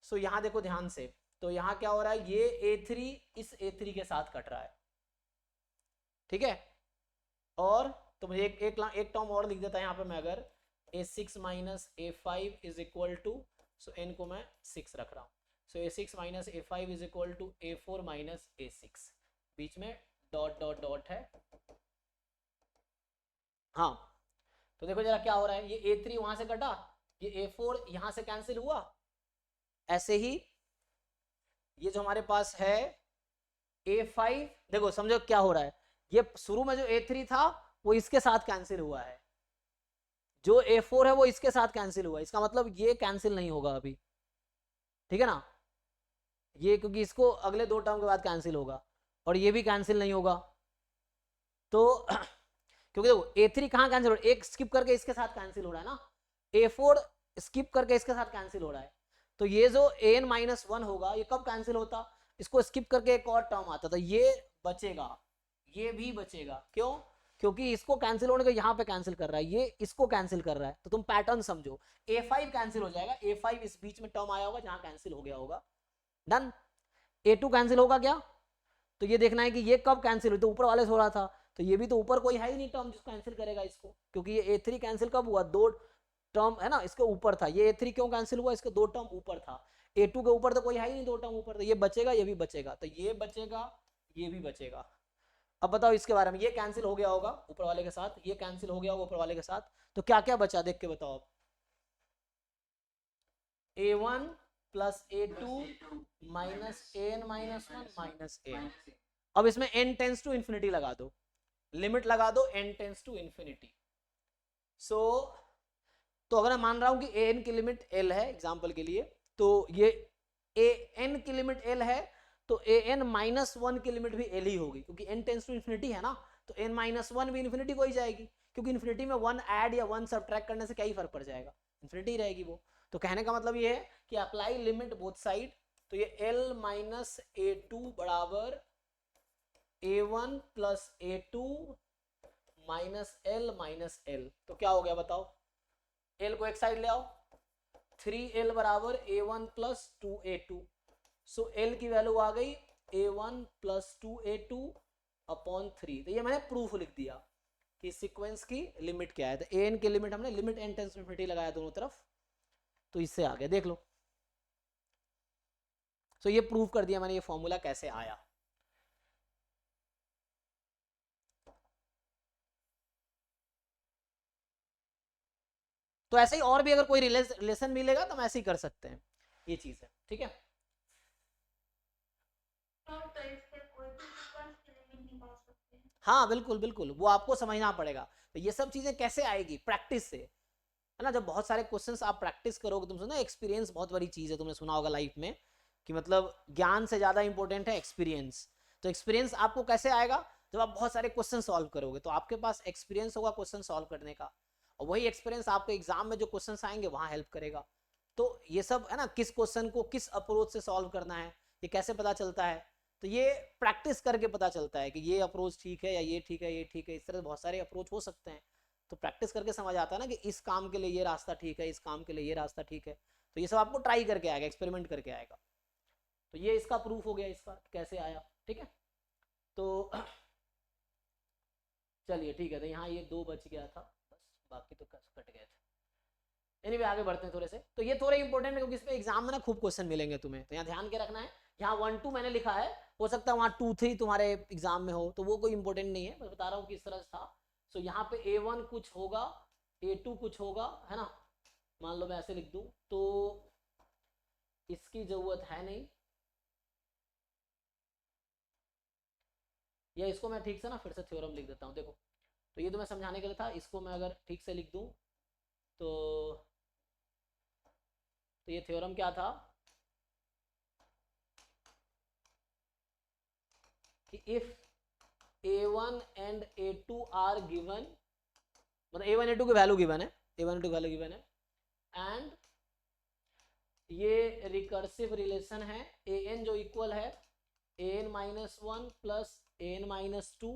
सो यहाँ देखो ध्यान से, तो यहाँ क्या हो रहा है, ये a3 इस a3 के साथ कट रहा है, ठीक है। और तो मुझे एक टर्म और लिख देता है यहाँ पे मैं, अगर a6 minus a5 is equal to, so n को मैं 6 रख रहा हूँ। So a6 minus a5 is equal to a4 minus a6, बीच में डॉट डॉट डॉट है। हाँ तो देखो जरा क्या हो रहा है, ये a3 वहां से कटा, ये a4 यहां से कैंसिल हुआ, ऐसे ही ये जो हमारे पास है a5, देखो समझो क्या हो रहा है, ये शुरू में जो a3 था वो इसके साथ कैंसिल हुआ है, जो a4 है वो इसके साथ कैंसिल हुआ है, इसका मतलब ये कैंसिल नहीं होगा अभी, ठीक है ना। ये क्योंकि इसको अगले 2 टर्म के बाद कैंसिल होगा, और ये भी कैंसिल नहीं होगा। तो क्योंकि देखो a3 कहाँ कैंसिल हो रहा है, एक स्किप करके इसके साथ कैंसिल हो रहा है ना, a4 स्किप करके इसके साथ कैंसिल हो रहा है। तो ये जो an माइनस 1 होगा, ये कब कैंसिल होता, इसको स्किप करके एक और टर्म आता था, ये बचेगा, ये भी बचेगा, क्यों, क्योंकि इसको कैंसिल होने का यहाँ पे कैंसिल कर रहा है, ये इसको कैंसिल कर रहा है। तो तुम पैटर्न समझो, a5 कैंसिल हो जाएगा, a5 इस बीच में टर्म आया होगा जहां कैंसिल हो गया होगा, डन। a2 कैंसिल होगा क्या, तो ये देखना है कि ये कब कैंसिल हुई, तो ऊपर वाले से हो रहा था, तो ये भी तो ऊपर कोई है ही नहीं टर्म जिसको कैंसिल करेगा इसको, क्योंकि ये A3 कैंसिल कब हुआ, दो टर्म है ना इसके ऊपर था, ये A3 क्यों कैंसिल हुआ, इसके दो टर्म ऊपर था, A2 के ऊपर तो कोई है ही नहीं, दो टर्म ऊपर, तो ये बचेगा ये भी बचेगा, तो ये बचेगा ये भी बचेगा। अब बताओ इसके बारे में, ये कैंसिल हो गया होगा ऊपर वाले के साथ, ये कैंसिल हो गया होगा ऊपर वाले के साथ, तो क्या क्या बचा देख के बताओ अब, A1 plus A2 minus AN minus 1 minus AN। अब इसमें n टेंस टू इन्फिनिटी लगा दो, लिमिट लगा दो n टेंस टू इन्फिनिटी। सो तो अगर मैं मान रहा हूं कि an की लिमिट l है एग्जांपल के लिए, तो ये an की लिमिट l है, तो an माइनस 1 की लिमिट भी l ही होगी, क्योंकि n टेंस टू इन्फिनिटी है ना, तो n माइनस 1 भी इन्फिनिटी को ही जाएगी, क्योंकि इन्फिनिटी में 1 ऐड या 1 सब्ट्रैक्ट करने से क्या ही फर्क पड़ जाएगा, इन्फिनिटी रहेगी वो। तो कहने का मतलब ये है कि अप्लाई लिमिट बोथ साइड, तो ये l माइनस A2 बराबर A1 plus A2 minus L minus L, तो क्या हो गया बताओ, L को एक साइड ले आओ, 3L बराबर A1 प्लस 2A2, सो L की वैल्यू आ गई A1 प्लस 2A2 अपॉन 3, तो ये मैंने प्रूफ लिख दिया कि सीक्वेंस की लिमिट क्या है, तो AN की लिमिट हमने limit n tends to infinity लगाया दोनों तरफ, तो इससे आ गया देख लो। सो ये प्रूफ कर दिया मैंने, ये फॉर्मूला कैसे आया। तो ऐसे ही और भी अगर कोई रिलेशन मिलेगा तो हम ऐसे ही कर सकते हैं, ये चीज है ठीक है। हाँ बिल्कुल बिल्कुल, वो आपको समझना पड़ेगा, तो ये सब चीजें कैसे आएगी, प्रैक्टिस से, है ना, जब बहुत सारे क्वेश्चंस आप प्रैक्टिस करोगे, तुम सुना एक्सपीरियंस बहुत बड़ी चीज है, तुमने सुना होगा लाइफ में कि मतलब ज्ञान से ज्यादा इंपॉर्टेंट है एक्सपीरियंस। तो एक्सपीरियंस आपको कैसे आएगा, जब आप बहुत सारे क्वेश्चन सॉल्व करोगे, तो आपके पास एक्सपीरियंस होगा क्वेश्चन सॉल्व करने का, और वही एक्सपीरियंस आपके एग्जाम में जो क्वेश्चन आएंगे वहां हेल्प करेगा। तो ये सब है ना, किस क्वेश्चन को किस अप्रोच से सॉल्व करना है ये कैसे पता चलता है, तो ये प्रैक्टिस करके पता चलता है कि ये अप्रोच ठीक है या ये ठीक है ये ठीक है, इस तरह बहुत सारे अप्रोच हो सकते हैं, तो प्रैक्टिस करके समझ आता है ना कि इस काम के लिए ये रास्ता ठीक है, इस काम के लिए ये रास्ता ठीक है, तो ये सब आपको ट्राई करके आएगा, एक्सपेरिमेंट करके आएगा। तो ये इसका प्रूफ हो गया, इसका कैसे आया, ठीक है। तो चलिए ठीक है, तो यहाँ ये 2 बच गया था बस, बाकी तो कट गए थे। एनीवे आगे बढ़ते हैं थोड़े से, तो ये थोड़े इंपॉर्टेंट है क्योंकि इस पे एग्जाम में ना खूब क्वेश्चन मिलेंगे तुम्हें, तो यहाँ ध्यान के रखना है, यहाँ 1 2 मैंने लिखा है, हो सकता है वहाँ 2 3 तुम्हारे एग्जाम में हो, तो वो कोई इंपॉर्टेंट नहीं है, मैं बता रहा हूँ किस तरह से था। सो यहाँ पे A1 कुछ होगा, A2 कुछ होगा, है ना, मान लो मैं ऐसे लिख दूं, तो इसकी जरूरत है नहीं, या इसको मैं ठीक से ना फिर से थ्योरम लिख देता हूँ, देखो, तो ये तो मैं समझाने के लिए था, इसको मैं अगर ठीक से लिख दूं तो ये थ्योरम क्या था कि if A1 and A2 are given, मतलब A1 A2 की वैल्यू गिवन है, A1 A2 की वैल्यू गिवन है, एंड ये रिकर्सिव रिलेशन है, AN जो इक्वल है AN minus 1 plus AN minus 2,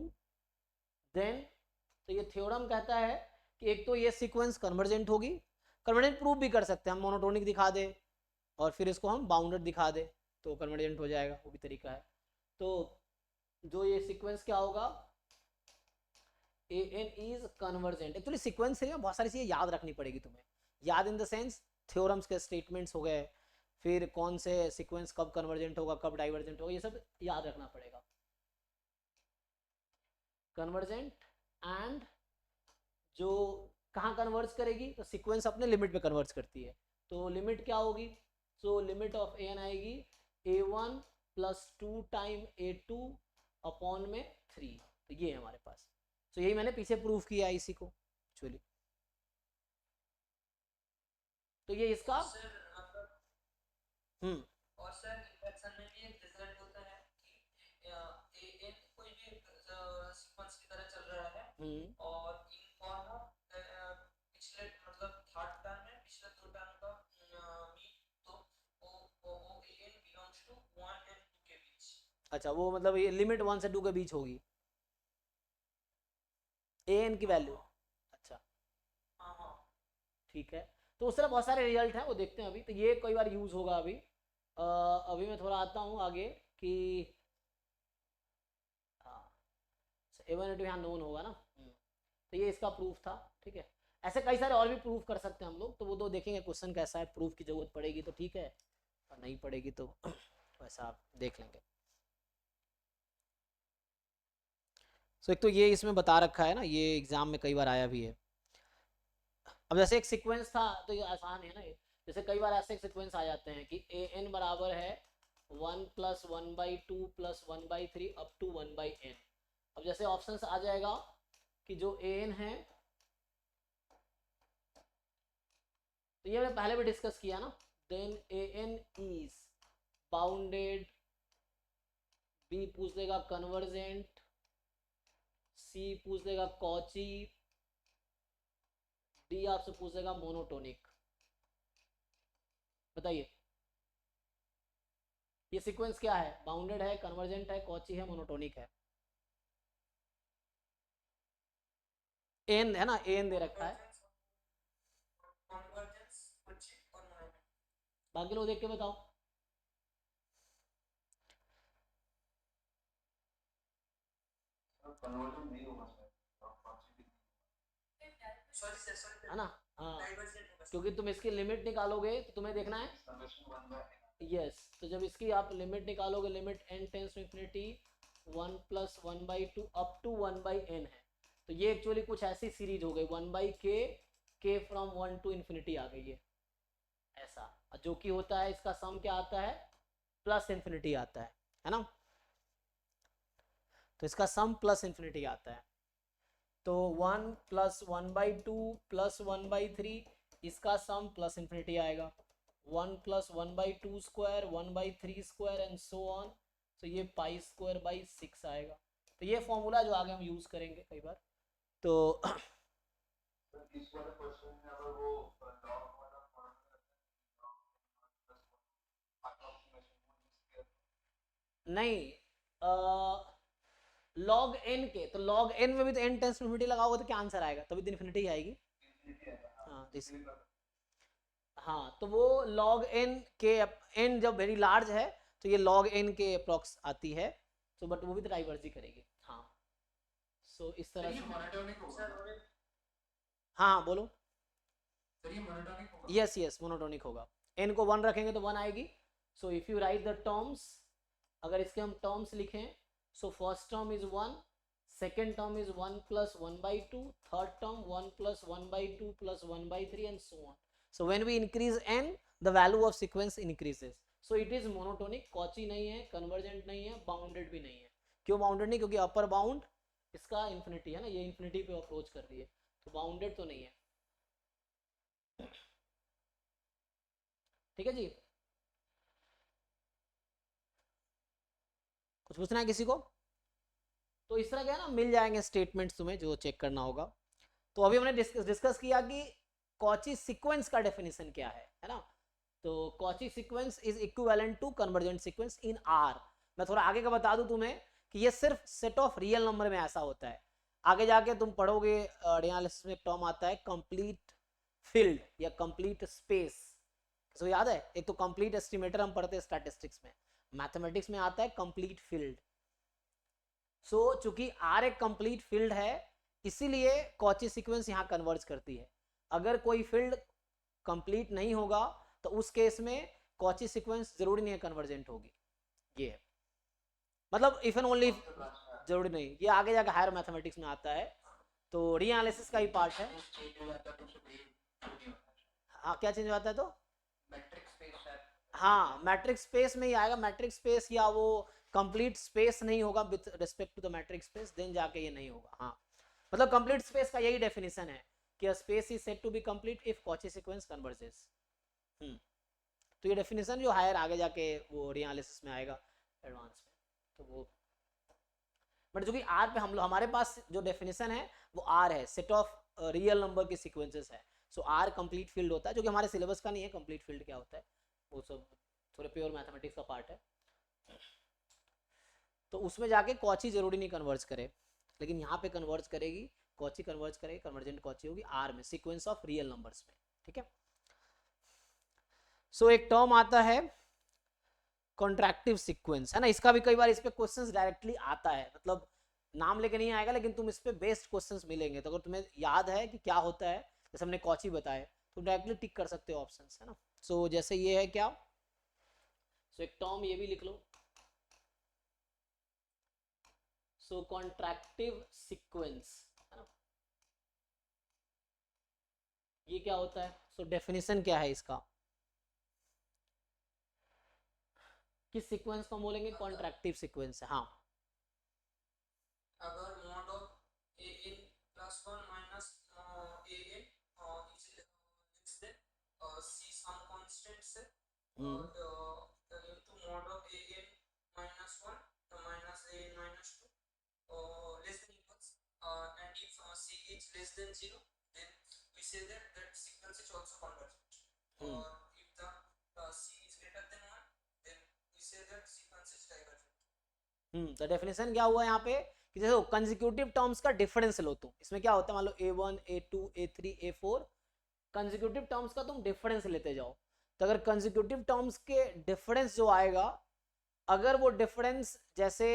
then तो ये थ्योरम कहता है कि एक तो ये सीक्वेंस कन्वर्जेंट होगी, कन्वर्जेंट प्रूफ भी कर सकते हैं हम, मोनोटोनिक दिखा दे और फिर इसको हम बाउंडेड दिखा दे तो कन्वर्जेंट हो जाएगा, वो भी तरीका है। तो जो ये सीक्वेंस क्या होगा, AN is convergent, actually sequence से बहुत सारी चीजें याद रखनी पड़ेगी तुम्हें, याद इन द सेंस थ्योरम्स के स्टेटमेंट्स हो गए, फिर कौन से सीक्वेंस कब कन्वर्जेंट होगा कब डाइवर्जेंट होगा, ये सब याद रखना पड़ेगा। कन्वर्जेंट एंड जो कहाँ कन्वर्ज करेगी, तो सीक्वेंस अपने लिमिट पे कन्वर्ज करती है, तो लिमिट क्या होगी, सो लिमिट ऑफ AN आएगी A1 plus 2 time A2 upon में 3, तो ये है हमारे पास, तो यही मैंने पीछे प्रूफ किया इसी को एक्चुअली। तो ये इसका और सर इक्वेशन में भी एक रिजल्ट होता है कि AN कोई भी सीक्वेंस की तरह चल रहा है और इन फॉर्म पिछले मतलब थर्ड टर्म में पिछले 2 टर्म का मीन, तो वो AN बिलोंग्स टू 1 and 2 के बीच। अच्छा, वो मतलब ये लिमिट 1 से 2 के बीच होगी AN की वैल्यू, अच्छा हाँ ठीक है। तो उस तरह बहुत सारे रिजल्ट हैं, वो देखते हैं अभी, तो ये कई बार यूज होगा अभी। अभी मैं थोड़ा आता हूँ आगे कि A1 A2 यहाँ नोन होगा ना। तो ये इसका प्रूफ था, ठीक है। ऐसे कई सारे और भी प्रूफ कर सकते हैं हम लोग, तो वो तो देखेंगे क्वेश्चन कैसा है, प्रूफ की जरूरत पड़ेगी तो ठीक है, और नहीं पड़ेगी तो वैसा आप देख लेंगे। सो एक तो ये इसमें बता रखा है ना, ये एग्जाम में कई बार आया भी है। अब जैसे एक सीक्वेंस था तो ये आसान है ना, ये जैसे कई बार ऐसे सीक्वेंस आ जाते हैं कि ए एन बराबर है 1 + 1/2 + 1/3 अप टू 1/n। अब जैसे ऑप्शंस आ जाएगा कि जो ए एन है, तो ये हमने पहले भी डिस्कस किया ना, then a N is bounded, b पूछ लेगा कन्वर्जेंट, सी पूछ लेगा कॉची, डी आपसे पूछेगा मोनोटोनिक। बताइए ये सीक्वेंस क्या है, बाउंडेड है, कन्वर्जेंट है, कॉची है, मोनोटोनिक है? एन है ना, एन दे रखा है, बाकी लोग देख के बताओ। है ना, हाँ, क्योंकि तुम इसकी लिमिट निकालोगे तो तुम्हें देखना है, यस, तो जब इसकी आप लिमिट निकालोगे, limit n tends to infinity 1 + 1/2 up to 1/n है, तो ये एक्चुअली कुछ ऐसी सीरीज हो गई 1/k, k from 1 to infinity आ गई है ऐसा, जो कि होता है इसका सम क्या आता है, प्लस इंफिनिटी आता है ना, तो इसका सम प्लस इंफिनिटी आता है। तो 1 + 1/2 + 1/3 इसका सम प्लस इंफिनिटी आएगा, 1 + 1/2 square, 1/3 square and so on, तो ये π²/6 आएगा। तो ये फॉर्मूला जो आगे हम यूज करेंगे कई बार, तो नहीं, log n के, तो log n में भी तो n टेंस टू इंफिनिटी लगाओगे तो क्या आंसर आएगा, तभी तो इंफिनिटी आएगी। हाँ हाँ, तो वो log n के, n जब वेरी लार्ज है तो ये log n के अप्रोक्स आती है, तो बट वो भी तो डाइवर्ज ही करेगी। हाँ, सो इस तरह से, हाँ बोलो, यस यस मोनोटोनिक होगा, n को 1 रखेंगे तो 1 आएगी। So if you right the terms, अगर इसके हम टर्म्स लिखें, so first term is 1, second term is 1 + 1/2, third term 1 + 1/2 + 1/3 and so on. So when we increase n, the value of sequence increases. So it is monotonic, Cauchy नहीं है, कन्वर्जेंट नहीं है, बाउंडेड भी नहीं है। क्यों बाउंडेड नहीं, क्योंकि अपर बाउंड इसका इंफिनिटी है ना, ये इंफिनिटी पे अप्रोच कर रही है, तो बाउंडेड तो नहीं है। ठीक है जी, कुछ पूछना है किसी को? तो इस तरह क्या है ना, मिल जाएंगे स्टेटमेंट्स तुम्हें जो चेक करना होगा। तो अभी हमने डिस्कस किया कि कॉची सीक्वेंस का डेफिनेशन क्या है ना, तो Cauchy sequence is equivalent to convergent sequence in R. मैं थोड़ा आगे का बता दूं तुम्हें कि ये सिर्फ सेट ऑफ रियल नंबर में ऐसा होता है, आगे जाके तुम पढ़ोगे एनालिसिस में एक टर्म आता है कंप्लीट फील्ड या कंप्लीट स्पेस, तो याद है, एक तो कंप्लीट एस्टिमेटर हम पढ़ते हैं स्टैटिस्टिक्स में, मैथमेटिक्स में आता है कंप्लीट फील्ड। सो चूंकि आर एक कंप्लीट फील्ड है, इसीलिए कॉची सीक्वेंस यहाँ कन्वर्ज करती है। अगर कोई फील्ड कंप्लीट नहीं होगा तो उस केस में कॉची सीक्वेंस जरूरी नहीं है कन्वर्जेंट होगी, ये है मतलब इफ एंड ओनली, जरूरी नहीं, ये आगे जाकर हायर मैथमेटिक्स में आता है, तो रीएनालिसिस का ही पार्ट है। हाँ, क्या चेंज होता है तो, हाँ मैट्रिक स्पेस में ही आएगा, मैट्रिक स्पेस या वो कंप्लीट स्पेस नहीं होगा with respect to the metric space, then जाके ये नहीं होगा। हाँ, मतलब कंप्लीट स्पेस का यही डेफिनेशन है कि space is said to be complete if Cauchy sequence converges. तो ये डेफिनेशन जो हायर आगे जाके वो रीएनालिसिस में आएगा एडवांस में, तो वो बट जो कि आर पे हम लोग, हमारे पास जो डेफिनेशन है वो आर है, सेट ऑफ रियल नंबर के सीक्वेंसेस है। सो आर कंप्लीट फील्ड होता है, जो कि हमारे सिलेबस का नहीं है, कंप्लीट फील्ड क्या होता है वो सब थोड़े प्योर मैथमेटिक्स का पार्ट है। तो उसमें जाके कॉची जरूरी नहीं कन्वर्ज करे, लेकिन यहाँ पे कन्वर्ज करेगी, कॉची कन्वर्ज करेगी, कन्वर्जेंट कॉची होगी आर में, सीक्वेंस ऑफ रियल नंबर्स में। ठीक है, सो एक टर्म आता है कॉन्ट्रैक्टिव सीक्वेंस, है ना, इसका भी कई बार इस पे क्वेश्चंस डायरेक्टली आता है, मतलब नाम लेके नहीं आएगा, लेकिन तुम इस पे बेस्ड क्वेश्चंस मिलेंगे, तो अगर तुम्हें याद है कि क्या होता है, जैसे हमने कॉची बताए, तो डायरेक्टली टिक कर सकते हो ऑप्शंस, है ना। सो जैसे ये है क्या, सो एक टर्म ये भी लिख लो, सो कॉन्ट्रैक्टिव सीक्वेंस, है ना, ये क्या होता है। सो डेफिनेशन क्या है इसका, किस सीक्वेंस को हम बोलेंगे कॉन्ट्रैक्टिव सीक्वेंस है। हाँ, अगर mod of an plus 1 minus an is less than c some constant से और into mod of an minus 1 minus an minus 2 less than equals and if c is less than 0 then we say that that sequence is also convergent or if the c is greater than 1 then we say that sequence is divergent। तो डेफिनेशन क्या हुआ यहाँ पे कि जैसे कंसेक्यूटिव टर्म्स का डिफरेंस लो तुम, इसमें क्या होता है, मान लो a1 a2 a3 a4, consecutive terms का तुम डिफरेंस लेते जाओ, तो अगर कंसेक्यूटिव टर्म्स के डिफरेंस जो आएगा, अगर वो डिफरेंस जैसे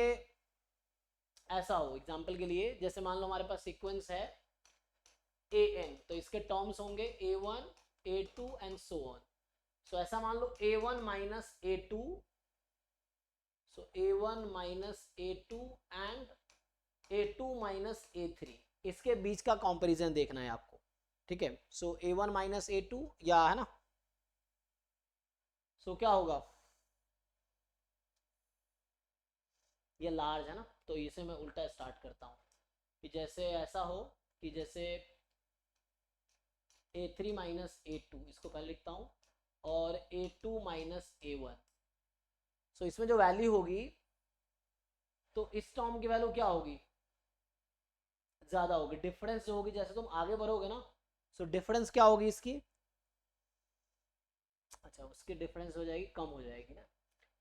ऐसा हो, एग्जांपल के लिए जैसे मान लो हमारे पास सीक्वेंस है an, तो इसके टर्म्स होंगे a1 a2 and so on. सो ऐसा मान लो a1 minus a2, so a1 minus a2 and a2 minus a3, इसके बीच का कंपैरिजन देखना है आपको, ठीक है। सो a1 minus a2 या, है ना, सो क्या होगा, ये लार्ज है ना, तो इसे मैं उल्टा स्टार्ट करता हूँ कि जैसे ऐसा हो कि जैसे a3 minus a2, इसको पहले लिखता हूँ, और a2 minus a1, सो इसमें जो वैल्यू होगी, तो इस टर्म की वैल्यू क्या होगी, ज्यादा होगी, डिफरेंस जो होगी जैसे तुम आगे बढ़ोगे ना, सो डिफरेंस क्या होगी इसकी, अच्छा उसकी डिफरेंस हो जाएगी, कम हो जाएगी ना।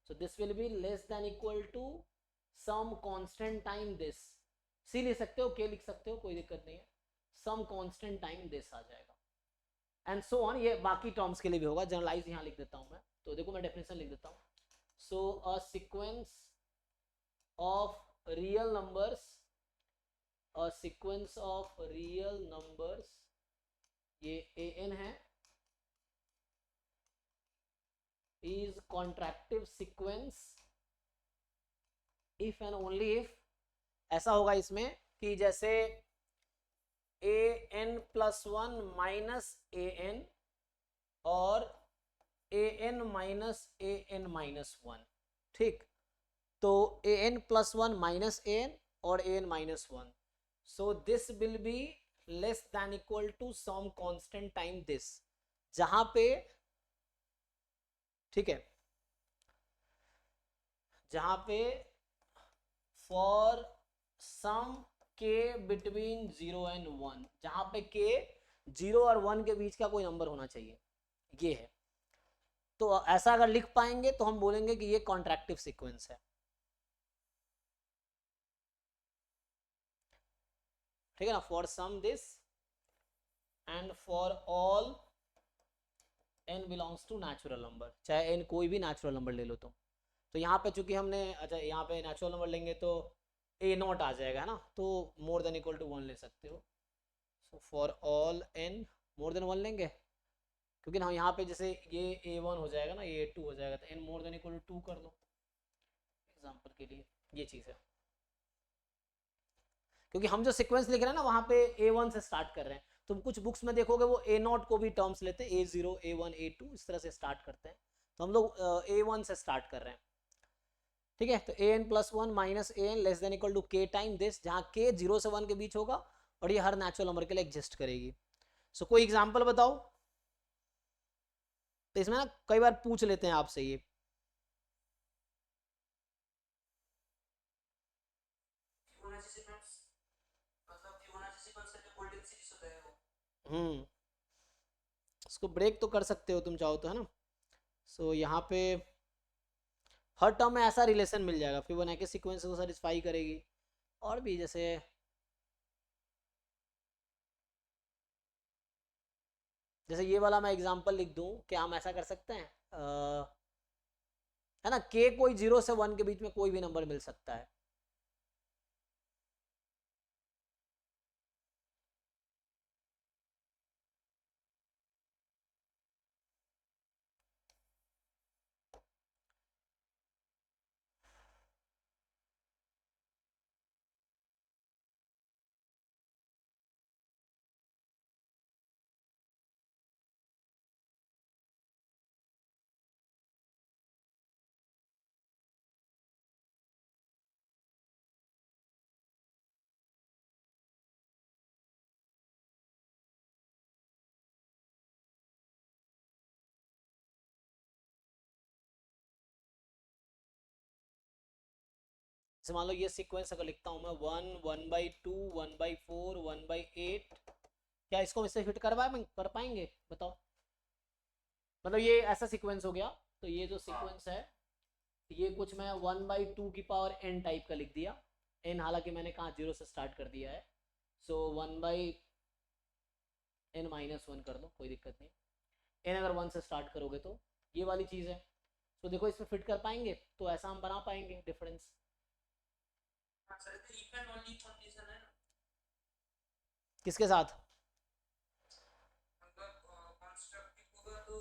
So this will be less than equal to some constant time this, C लिख सकते हो, के लिख सकते हो, कोई दिक्कत नहीं है, सम कांस्टेंट टाइम दिस आ जाएगा, एंड सो ऑन। ये बाकी टर्म्स के लिए भी होगा, जनरलाइज यहाँ लिख देता हूँ मैं, तो देखो मैं डेफिनेशन लिख देता हूँ। So a sequence of real numbers, a sequence of real numbers, ये an है, is contractive sequence if and only if, ऐसा होगा इसमें कि जैसे an plus 1 minus an और an minus an minus 1, ठीक, तो an plus 1 minus an और an minus 1, so this will be less than equal to some constant time this, जहां पे, ठीक है, जहां पे for some k between 0 and 1, जहां पे k 0 और 1 के बीच का कोई नंबर होना चाहिए, ये है। तो ऐसा अगर लिख पाएंगे तो हम बोलेंगे कि ये कॉन्ट्रैक्टिव सीक्वेंस है, ठीक है ना, for some this and for all n belongs to natural number, चाहे n कोई भी नेचुरल नंबर ले लो तुम। तो यहाँ पे चूंकि हमने, अच्छा यहाँ पे नेचुरल नंबर लेंगे तो a0 आ जाएगा, है ना, तो मोर देन इक्वल टू 1 ले सकते हो। So for all n more then 1 लेंगे, क्योंकि ना यहाँ पे जैसे ये a1 हो जाएगा ना, ये a2 हो जाएगा, तो n more than equal to 2 कर लो एग्जाम्पल के लिए, ये चीज़ है। क्योंकि हम जो सीक्वेंस लिख रहे हैं ना, वहाँ पे a1 से स्टार्ट कर रहे हैं, तुम कुछ बुक्स में देखोगे वो a0 को भी टर्म्स लेते हैं, a0 a1 a2 इस तरह से स्टार्ट करते हैं, तो हम लोग a1 से स्टार्ट कर रहे हैं, ठीक है। तो an plus 1 minus an less than equal to k time this, जहाँ k 0 से 1 के बीच होगा और ये हर नेचुरल नंबर के लिए एग्जिस्ट करेगी। सो कोई एग्जाम्पल बताओ, तो इसमें ना कई बार पूछ लेते हैं आपसे ये, इसको ब्रेक तो कर सकते हो तुम चाहो तो, है ना। सो यहाँ पे हर टर्म में ऐसा रिलेशन मिल जाएगा, फिबोनाची सीक्वेंस को सेटिस्फाई करेगी, और भी जैसे ये वाला मैं एग्जांपल लिख दूं, क्या हम ऐसा कर सकते हैं, है ना, k कोई 0 से 1 के बीच में कोई भी नंबर मिल सकता है, जैसे मान लो ये सीक्वेंस अगर लिखता हूँ मैं 1/2 1/4 1/8, क्या इसको इससे फिट कर पाएंगे बताओ? मतलब ये ऐसा सीक्वेंस हो गया, तो ये जो सीक्वेंस है ये कुछ मैं 1/2 की पावर n टाइप का लिख दिया, n हालांकि मैंने कहा 0 से स्टार्ट कर दिया है, सो 1/n-1 कर दो, कोई दिक्कत नहीं। n अगर 1 से स्टार्ट करोगे तो ये वाली चीज़ है, तो देखो इसमें फिट कर पाएंगे, तो ऐसा हम बना पाएंगे डिफरेंस। सर तो इफ एंड ओनली कंडीशन है ना, किसके साथ? मतलब कंस्ट्रक्टिव होगा तो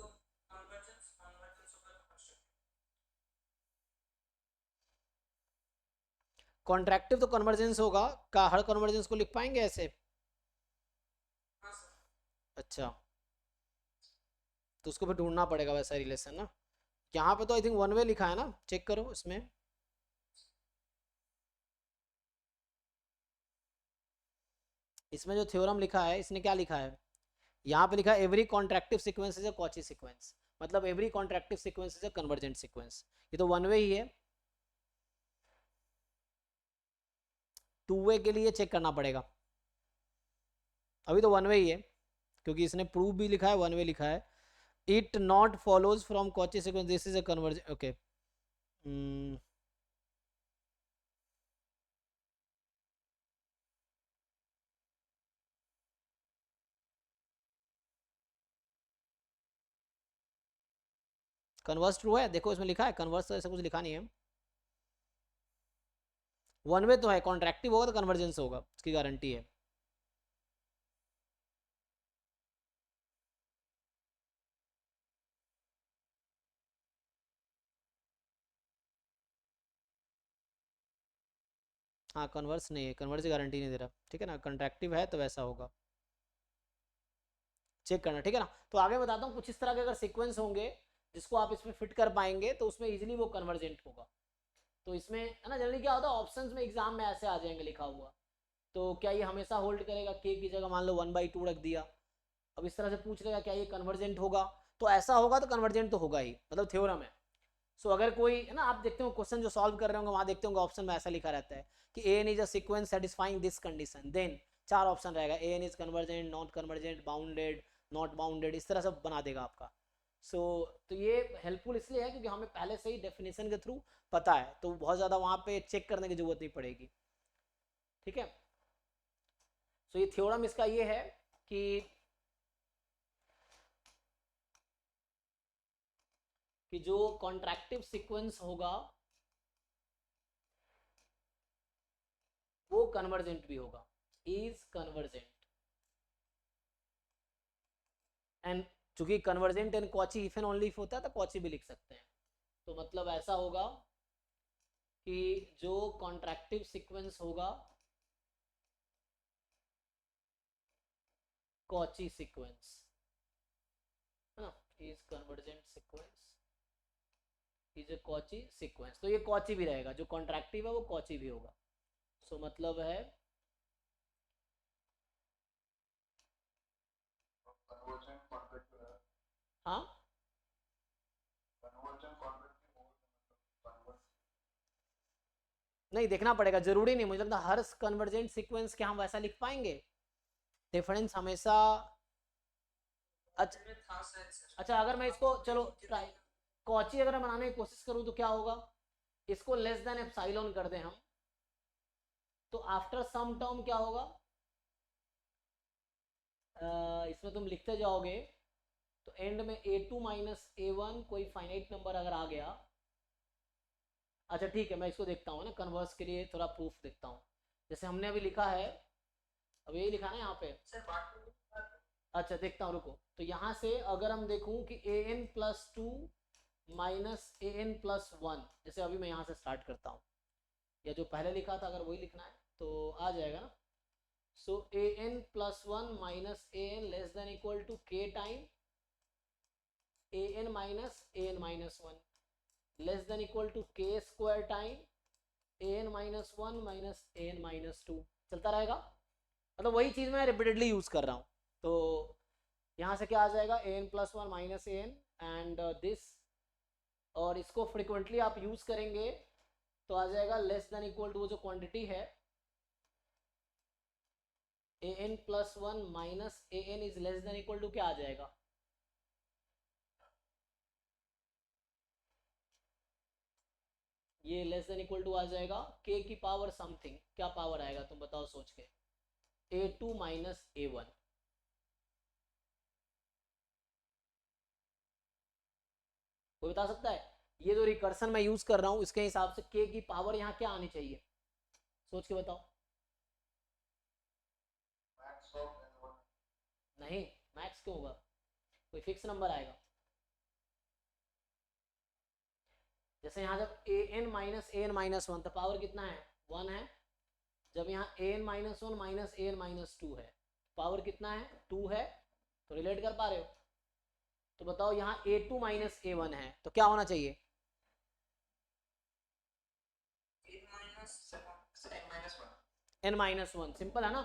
कन्वर्जेंस होगा तो कंस्ट्रक्टिव। कॉन्ट्रैक्टिव तो कन्वर्जेंस होगा, का हर कन्वर्जेंस को लिख पाएंगे ऐसे? हाँ सर। अच्छा, तो उसको फिर ढूंढना पड़ेगा वैसा रिलेशन ना। यहाँ पे तो आई थिंक वन वे लिखा है ना, चेक करो इसमें। इसमें जो थ्योरम लिखा है इसने क्या लिखा है, यहाँ पे लिखा है every contractive sequence is a Cauchy sequence, मतलब every contractive sequence is a convergent sequence. ये तो वन वे ही है, टू वे के लिए चेक करना पड़ेगा। अभी तो वन वे ही है, क्योंकि इसने प्रूव भी लिखा है वन वे लिखा है। It not follows from Cauchy sequence, this is a convergent, okay. Converse true है, देखो इसमें लिखा है कन्वर्स, तो ऐसा कुछ लिखा नहीं है। वन वे तो है, कॉन्ट्रैक्टिव होगा तो कन्वर्जेंस होगा, उसकी गारंटी है। हाँ कन्वर्स नहीं है, कन्वर्स की गारंटी नहीं दे रहा, ठीक है ना, कॉन्ट्रैक्टिव है तो वैसा होगा, चेक करना, ठीक है ना। तो आगे बताता हूँ, कुछ इस तरह के अगर सीक्वेंस होंगे जिसको आप इसमें फिट कर पाएंगे तो उसमें इजीली वो कन्वर्जेंट होगा। तो इसमें है ना, जनरली क्या होता है ऑप्शंस में एग्जाम में ऐसे आ जाएंगे लिखा हुआ, तो क्या ये हमेशा होल्ड करेगा, के की जगह मान लो 1/2 रख दिया, अब इस तरह से पूछ लेगा क्या ये कन्वर्जेंट होगा, तो ऐसा होगा तो कन्वर्जेंट तो होगा ही, मतलब थ्योरम है। सो अगर कोई है ना, आप देखते हो क्वेश्चन जो सॉल्व कर रहे होंगे वहां देखते होंगे ऑप्शन में ऐसा लिखा रहता है कि N is a sequence satisfying this condition, then 4 option रहेगा, N is convergent, not convergent, bounded, not bounded, इस तरह से बना देगा आपका। सो तो ये हेल्पफुल इसलिए है क्योंकि हमें पहले से ही डेफिनेशन के थ्रू पता है, तो बहुत ज़्यादा वहाँ पे चेक करने की जरूरत नहीं पड़ेगी, ठीक है। सो ये थ्योरम इसका ये है कि जो कॉन्ट्रैक्टिव सीक्वेंस होगा वो कन्वर्जेंट भी होगा, इज कन्वर्जेंट, एंड चूंकि convergent and Cauchy if and only if होता है तो कॉची भी लिख सकते हैं। तो मतलब ऐसा होगा कि जो कॉन्ट्रैक्टिव सीक्वेंस होगा कॉची सीक्वेंस है ना, is convergent sequence is a Cauchy sequence, तो ये कॉची भी रहेगा, जो कॉन्ट्रैक्टिव है वो कॉची भी होगा। सो मतलब है हाँ नहीं देखना पड़ेगा, जरूरी नहीं, मुझे लगता हर कन्वर्जेंट सीक्वेंस के हम वैसा लिख पाएंगे, डिफरेंस हमेशा। अच्छा में था शायद सर। अच्छा, अगर मैं इसको चलो ट्राई कॉची अगर बनाने की कोशिश करूं तो क्या होगा, इसको लेस देन एप्सिलॉन कर दें हम, तो आफ्टर सम टर्म क्या होगा, इसमें तुम लिखते जाओगे तो एंड में a2 माइनस a1 कोई फाइनाइट नंबर अगर आ गया, अच्छा ठीक है मैं इसको देखता हूँ ना, कन्वर्स के लिए थोड़ा प्रूफ देखता हूँ, जैसे हमने अभी लिखा है, अब यही लिखा ना यहाँ पे, सर बात तो अच्छा देखता हूँ रुको, तो यहाँ से अगर हम देखूँ कि an+2 माइनस an+1, जैसे अभी मैं यहाँ से स्टार्ट करता हूँ, या जो पहले लिखा था अगर वही लिखना है तो आ जाएगा ना। So an+1 minus an less than equal to k time an minus an-1 less than equal to k square time an-1 minus an-2, चलता रहेगा, मतलब वही चीज़ मैं रिपीटेडली यूज़ कर रहा हूँ। तो यहाँ से क्या आ जाएगा an+1 minus an and this, और इसको फ्रिक्वेंटली आप यूज़ करेंगे तो आ जाएगा लेस देन इक्वल टू वो जो क्वांटिटी है an plus 1 minus an is less than equal to क्या आ जाएगा, ये लेस देन इक्वल टू आ जाएगा k की पावर समथिंग, क्या पावर आएगा तुम बताओ सोच के, a2 माइनस a1। कोई बता सकता है? ये जो रिकर्सन मैं यूज कर रहा हूं इसके हिसाब से k की पावर यहाँ क्या आनी चाहिए, सोच के बताओ। नहीं, मैक्स क्यों होगा, कोई फिक्स नंबर आएगा। जैसे यहाँ जब an माइनस an माइनस 1 तो पावर कितना है 1 है, जब यहाँ an minus 1 minus an minus 2 है पावर कितना है 2 है, तो रिलेट कर पा रहे हो। तो बताओ यहाँ a2 माइनस a1 है तो क्या होना चाहिए, n माइनस 1, सिंपल है ना।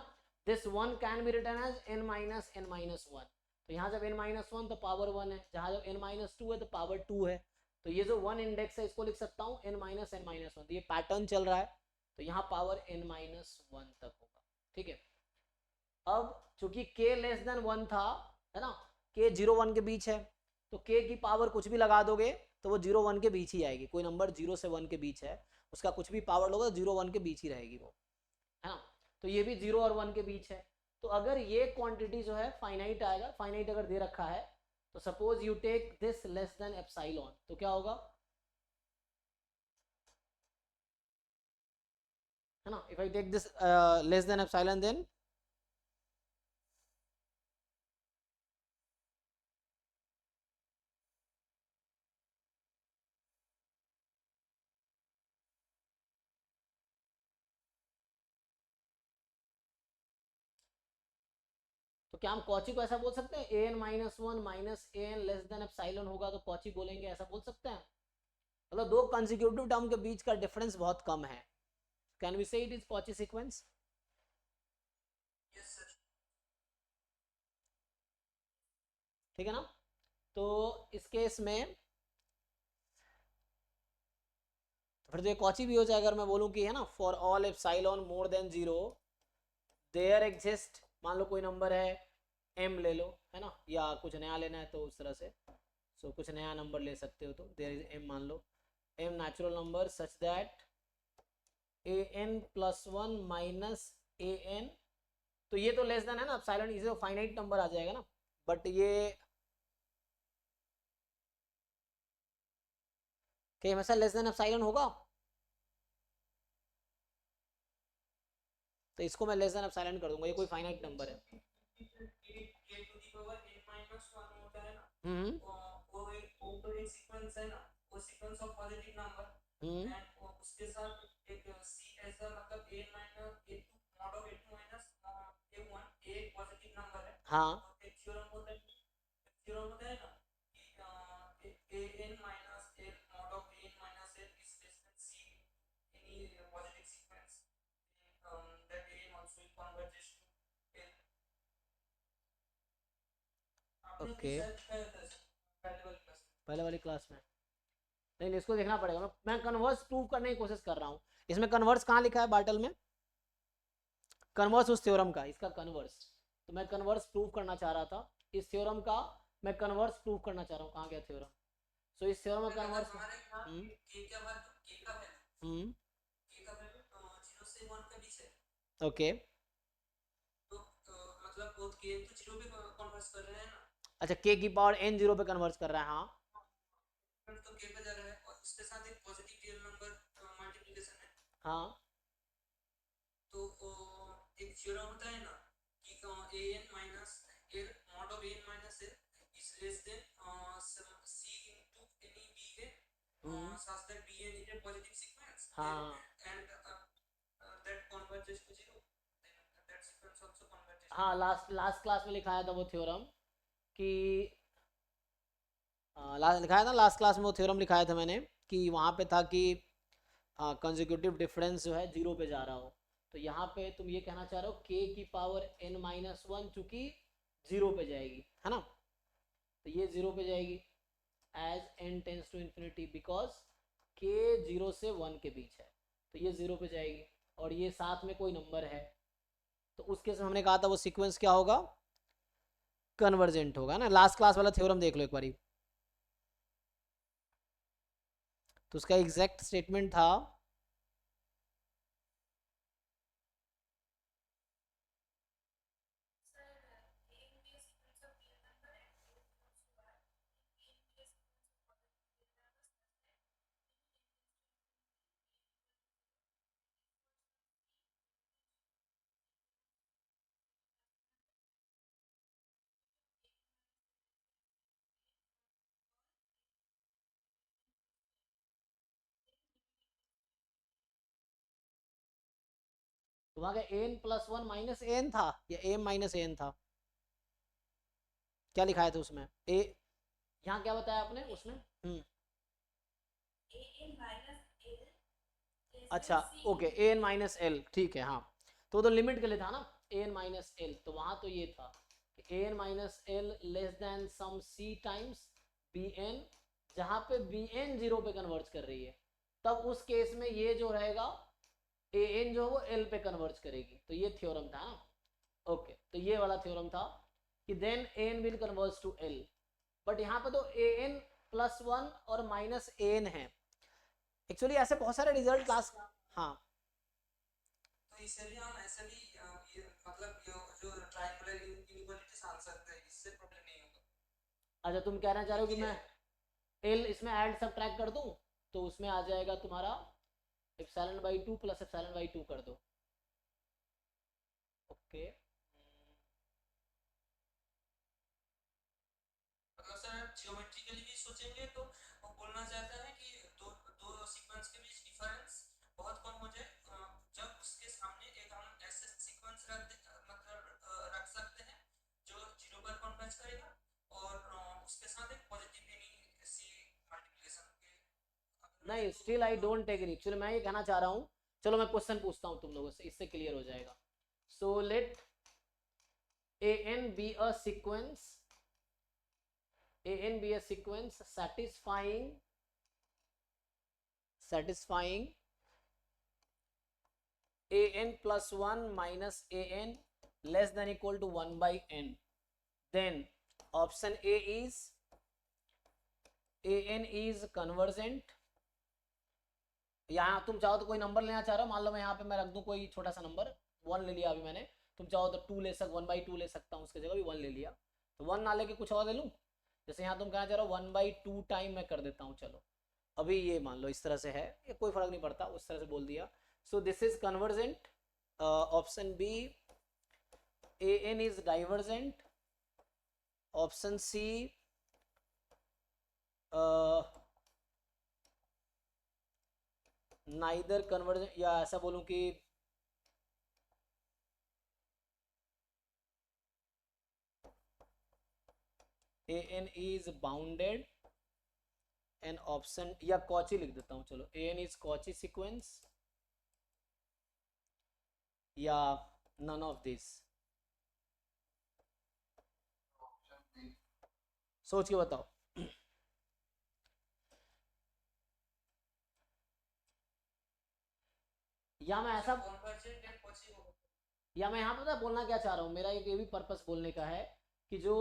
This 1 can be written as n minus n minus 1। तो यहाँ जब n माइनस 1 तो पावर 1 है, जहाँ जब n माइनस 2 है तो पावर 2 है, तो ये जो 1 इंडेक्स है इसको लिख सकता हूँ n माइनस n माइनस 1। तो ये पैटर्न चल रहा है, तो यहाँ पावर n माइनस 1 तक होगा, ठीक है। अब चूंकि k लेस देन 1 था, है ना, k 0 1 के बीच है, तो k की पावर कुछ भी लगा दोगे तो वो 0 1 के बीच ही आएगी। कोई नंबर 0 से 1 के बीच है उसका कुछ भी पावर लोगे तो 0 1 के बीच ही रहेगी वो, है ना। तो ये भी 0 और 1 के बीच है। तो अगर ये क्वांटिटी जो है फाइनाइट आएगा, फाइनाइट अगर दे रखा है तो suppose you take this less than epsilon, तो क्या होगा, है ना। If I take this less than epsilon then तो क्या हम कॉची को ऐसा बोल सकते हैं an minus 1 minus an less than epsilon होगा तो कॉची बोलेंगे, ऐसा बोल सकते हैं। मतलब दो कंसेक्यूटिव टर्म के बीच का डिफरेंस बहुत कम है, कैन वी से इट इज कॉची सीक्वेंस। ठीक है ना। तो इस केस में फिर तो ये कॉची भी हो जाए अगर मैं बोलूं कि, है ना, for all epsilon more than 0 there exist, मान लो कोई नंबर है m ले लो, है ना, या कुछ नया लेना है तो उस तरह से, सो कुछ नया नंबर ले सकते हो, तो देयर इज m, मान लो m natural number such that an plus 1 minus an, तो ये तो लेस देन है ना एप्सिलॉन, इसे तो फाइनाइट नंबर आ जाएगा ना, बट ये क्या हमेशा लेस देन एप्सिलॉन होगा, तो इसको मैं लेस देन एप्सिलॉन कर दूंगा, ये कोई फाइनाइट नंबर है। उसके साथ एक c ऐसा मतलब a minus a mod of a2 minus a1 एक पॉजिटिव नंबर है। हाँ एक थ्योरम होता है ना कि an minus a mod of an minus a is less than c any positive sequence that an also converges to n। Okay, पहले पहले वाली क्लास में नहीं, इसको देखना पड़ेगा, मैं कन्वर्स प्रूव करने की कोशिश कर रहा हूँ। इसमें कन्वर्स कहाँ लिखा है बार्टल में, कन्वर्स उस थ्योरम का, इसका कन्वर्स, तो मैं कन्वर्स प्रूव करना चाह रहा था इस थ्योरम का, मैं कन्वर्स प्रूव करना चाह रहा हूँ, कहाँ गया थ्योरम। सो इस थ्योरम का कन्वर्स ओके, मतलब वो k तो 0 पे कन्वर्ट कर रहे हैं ना, अच्छा k की पावर n 0 पे कन्वर्ट कर रहा है, हाँ तो k पे जा रहा है और उसके साथ एक पॉजिटिव रियल नंबर मल्टीप्लिकेशन है। हाँ, तो एक थ्योरम होता है ना कि an minus a mod of an minus a is less than c into any ba such that bn is a positive sequence हाँ and that converges to 0, then that sequence also converges। हाँ, लास्ट क्लास में लिखाया था वो थ्योरम कि लिखाया था लास्ट क्लास में वो थ्योरम लिखाया था मैंने कि वहाँ पे था कि कंसेक्यूटिव डिफरेंस जो है 0 पे जा रहा हो, तो यहाँ पे तुम ये कहना चाह रहे हो k की पावर n माइनस 1 चूंकि 0 पे जाएगी, है ना, तो ये 0 पे जाएगी as n tends to infinity because k 0 से 1 के बीच है, तो ये 0 पे जाएगी, और ये साथ में कोई नंबर है तो उस केस में हमने कहा था वो सीक्वेंस क्या होगा, कन्वर्जेंट होगा ना। लास्ट क्लास वाला थ्योरम देख लो एक बारी, तो उसका एग्जैक्ट स्टेटमेंट था तो वहां का n plus one minus n था या एम माइनस एन था, क्या लिखाया था उसमें ए, यहाँ क्या बताया आपने उसमें? अच्छा ओके, ए एन माइनस एल, ठीक है हाँ, तो वो तो लिमिट के लिए था ना, ए एन माइनस एल, तो वहां तो ये था A N minus L less than some C times B N, जहां पे बी एन 0 पे कन्वर्ज कर रही है, तब उस केस में ये जो रहेगा ए एन जो वो एल पे कन्वर्ज करेगी, तो ये थ्योरम था ना। ओके, तो ये वाला थ्योरम था कि then a n will converge to l, but यहाँ पे तो ए एन प्लस वन और माइनस ए एन है एक्चुअली, ऐसे बहुत सारे रिजल्ट क्लास। हाँ तो इसलिए हम ऐसे भी ये मतलब ये जो ट्रायंगुलर इनइक्वालिटी सान सकते हैं, इससे प्रॉब्लम नहीं होगा। अच्छा, तुम कहना चाह रहे हो कि मैं एल इसमें ऐड सब्ट्रैक्ट कर दूं, तो उसमें आ जाएगा तुम्हारा epsilon by 2 plus epsilon by 2 कर दो। ओके मतलब सर ज्योमेट्रिकली भी सोचेंगे तो वो बोलना चाहता है कि दो दो सीक्वेंस के बीच डिफरेंस बहुत कम हो जाए, जब उसके सामने एक हम ऐसे सीक्वेंस रख सकते हैं जो 0 पर कन्वर्ज करेगा, और उसके साथ एक पॉजिटिव यानी सी मल्टीप्लिकेशन के। नहीं, still I don't take it, actually मैं ये कहना चाह रहा हूँ, चलो मैं क्वेश्चन पूछता हूँ तुम लोगों से, इससे क्लियर हो जाएगा। So let a N be a sequence, a N be a sequence satisfying a n plus 1 minus a n less than equal to 1 by n, then option A is a n is convergent। यहाँ तुम चाहो तो कोई नंबर लेना चाह रहे हो, मान लो मैं यहाँ पे मैं रख दूं कोई छोटा सा नंबर 1 ले लिया अभी मैंने, तुम चाहो तो 2 ले 1/2 ले सकता हूँ, उसकी जगह भी 1 ले लिया, तो 1 ना लेके कुछ और ले लूँ, जैसे यहाँ तुम कहना चाह रहे हो 1/2 टाइम मैं कर देता हूँ, चलो अभी ये मान लो इस तरह से है, ये कोई फर्क नहीं पड़ता, उस तरह से बोल दिया। So this is convergent, option B A N is divergent, option C neither convergent, या ऐसा बोलूं कि A N is bounded, N option, या कॉची लिख देता हूं, चलो A N is Cauchy sequence, या नन ऑफ दिस, सोच के बताओ। या मैं ऐसा, कन्वर्जेंट एंड पॉजिटिव। या मैं यहाँ पे बोलना क्या चाह रहा हूँ, मेरा एक ये भी पर्पस बोलने का है कि जो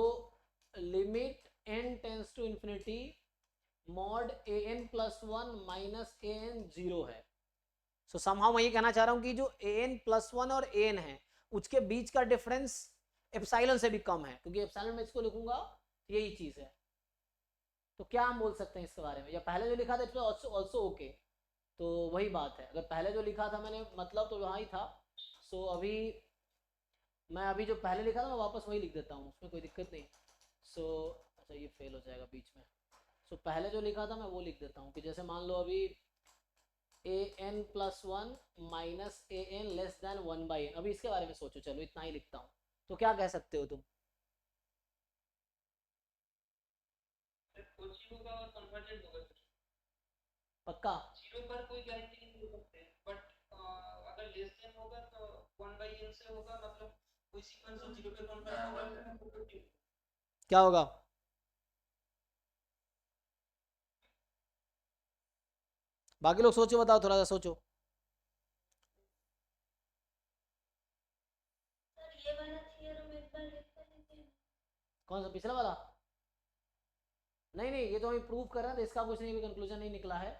limit n tends to infinity mod a N plus one minus A n 0 है, सो समहाउ मैं ये कहना चाह रहा हूँ कि जो ए एन प्लस वन और ए एन है उसके बीच का डिफरेंस एप्सिलॉन से भी कम है, क्योंकि एप्सिलॉन में इसको लिखूंगा यही चीज है, तो क्या हम बोल सकते हैं इसके बारे में, या पहले जो लिखा था इट्स ऑल्सो ओके, तो वही बात है, अगर पहले जो लिखा था मैंने मतलब तो वहाँ ही था, सो अभी मैं अभी जो पहले लिखा था मैं वापस वही लिख देता हूँ, उसमें कोई दिक्कत नहीं। सो अच्छा ये फेल हो जाएगा बीच में, सो पहले जो लिखा था मैं वो लिख देता हूँ कि जैसे मान लो अभी A N plus one minus A N less than 1 by N, अभी इसके बारे में सोचो, चलो इतना ही लिखता हूँ, तो क्या कह सकते हो तुम? पॉजिटिव होगा और कन्वर्जेंट होगा। पक्का? 0 पर कोई गारंटी नहीं दे सकते, बट अगर लेस देन होगा तो 1/n से होगा, मतलब कोई सीक्वेंस जो 0 पे कन्वर्ज होगा। क्या होगा? बाकी लोग सोचो, बताओ थोड़ा सा सोचो। कौन सा पिछला वाला? नहीं नहीं, ये तो हम प्रूव कर रहे हैं, तो इसका कुछ नहीं भी कंक्लूजन नहीं निकला है।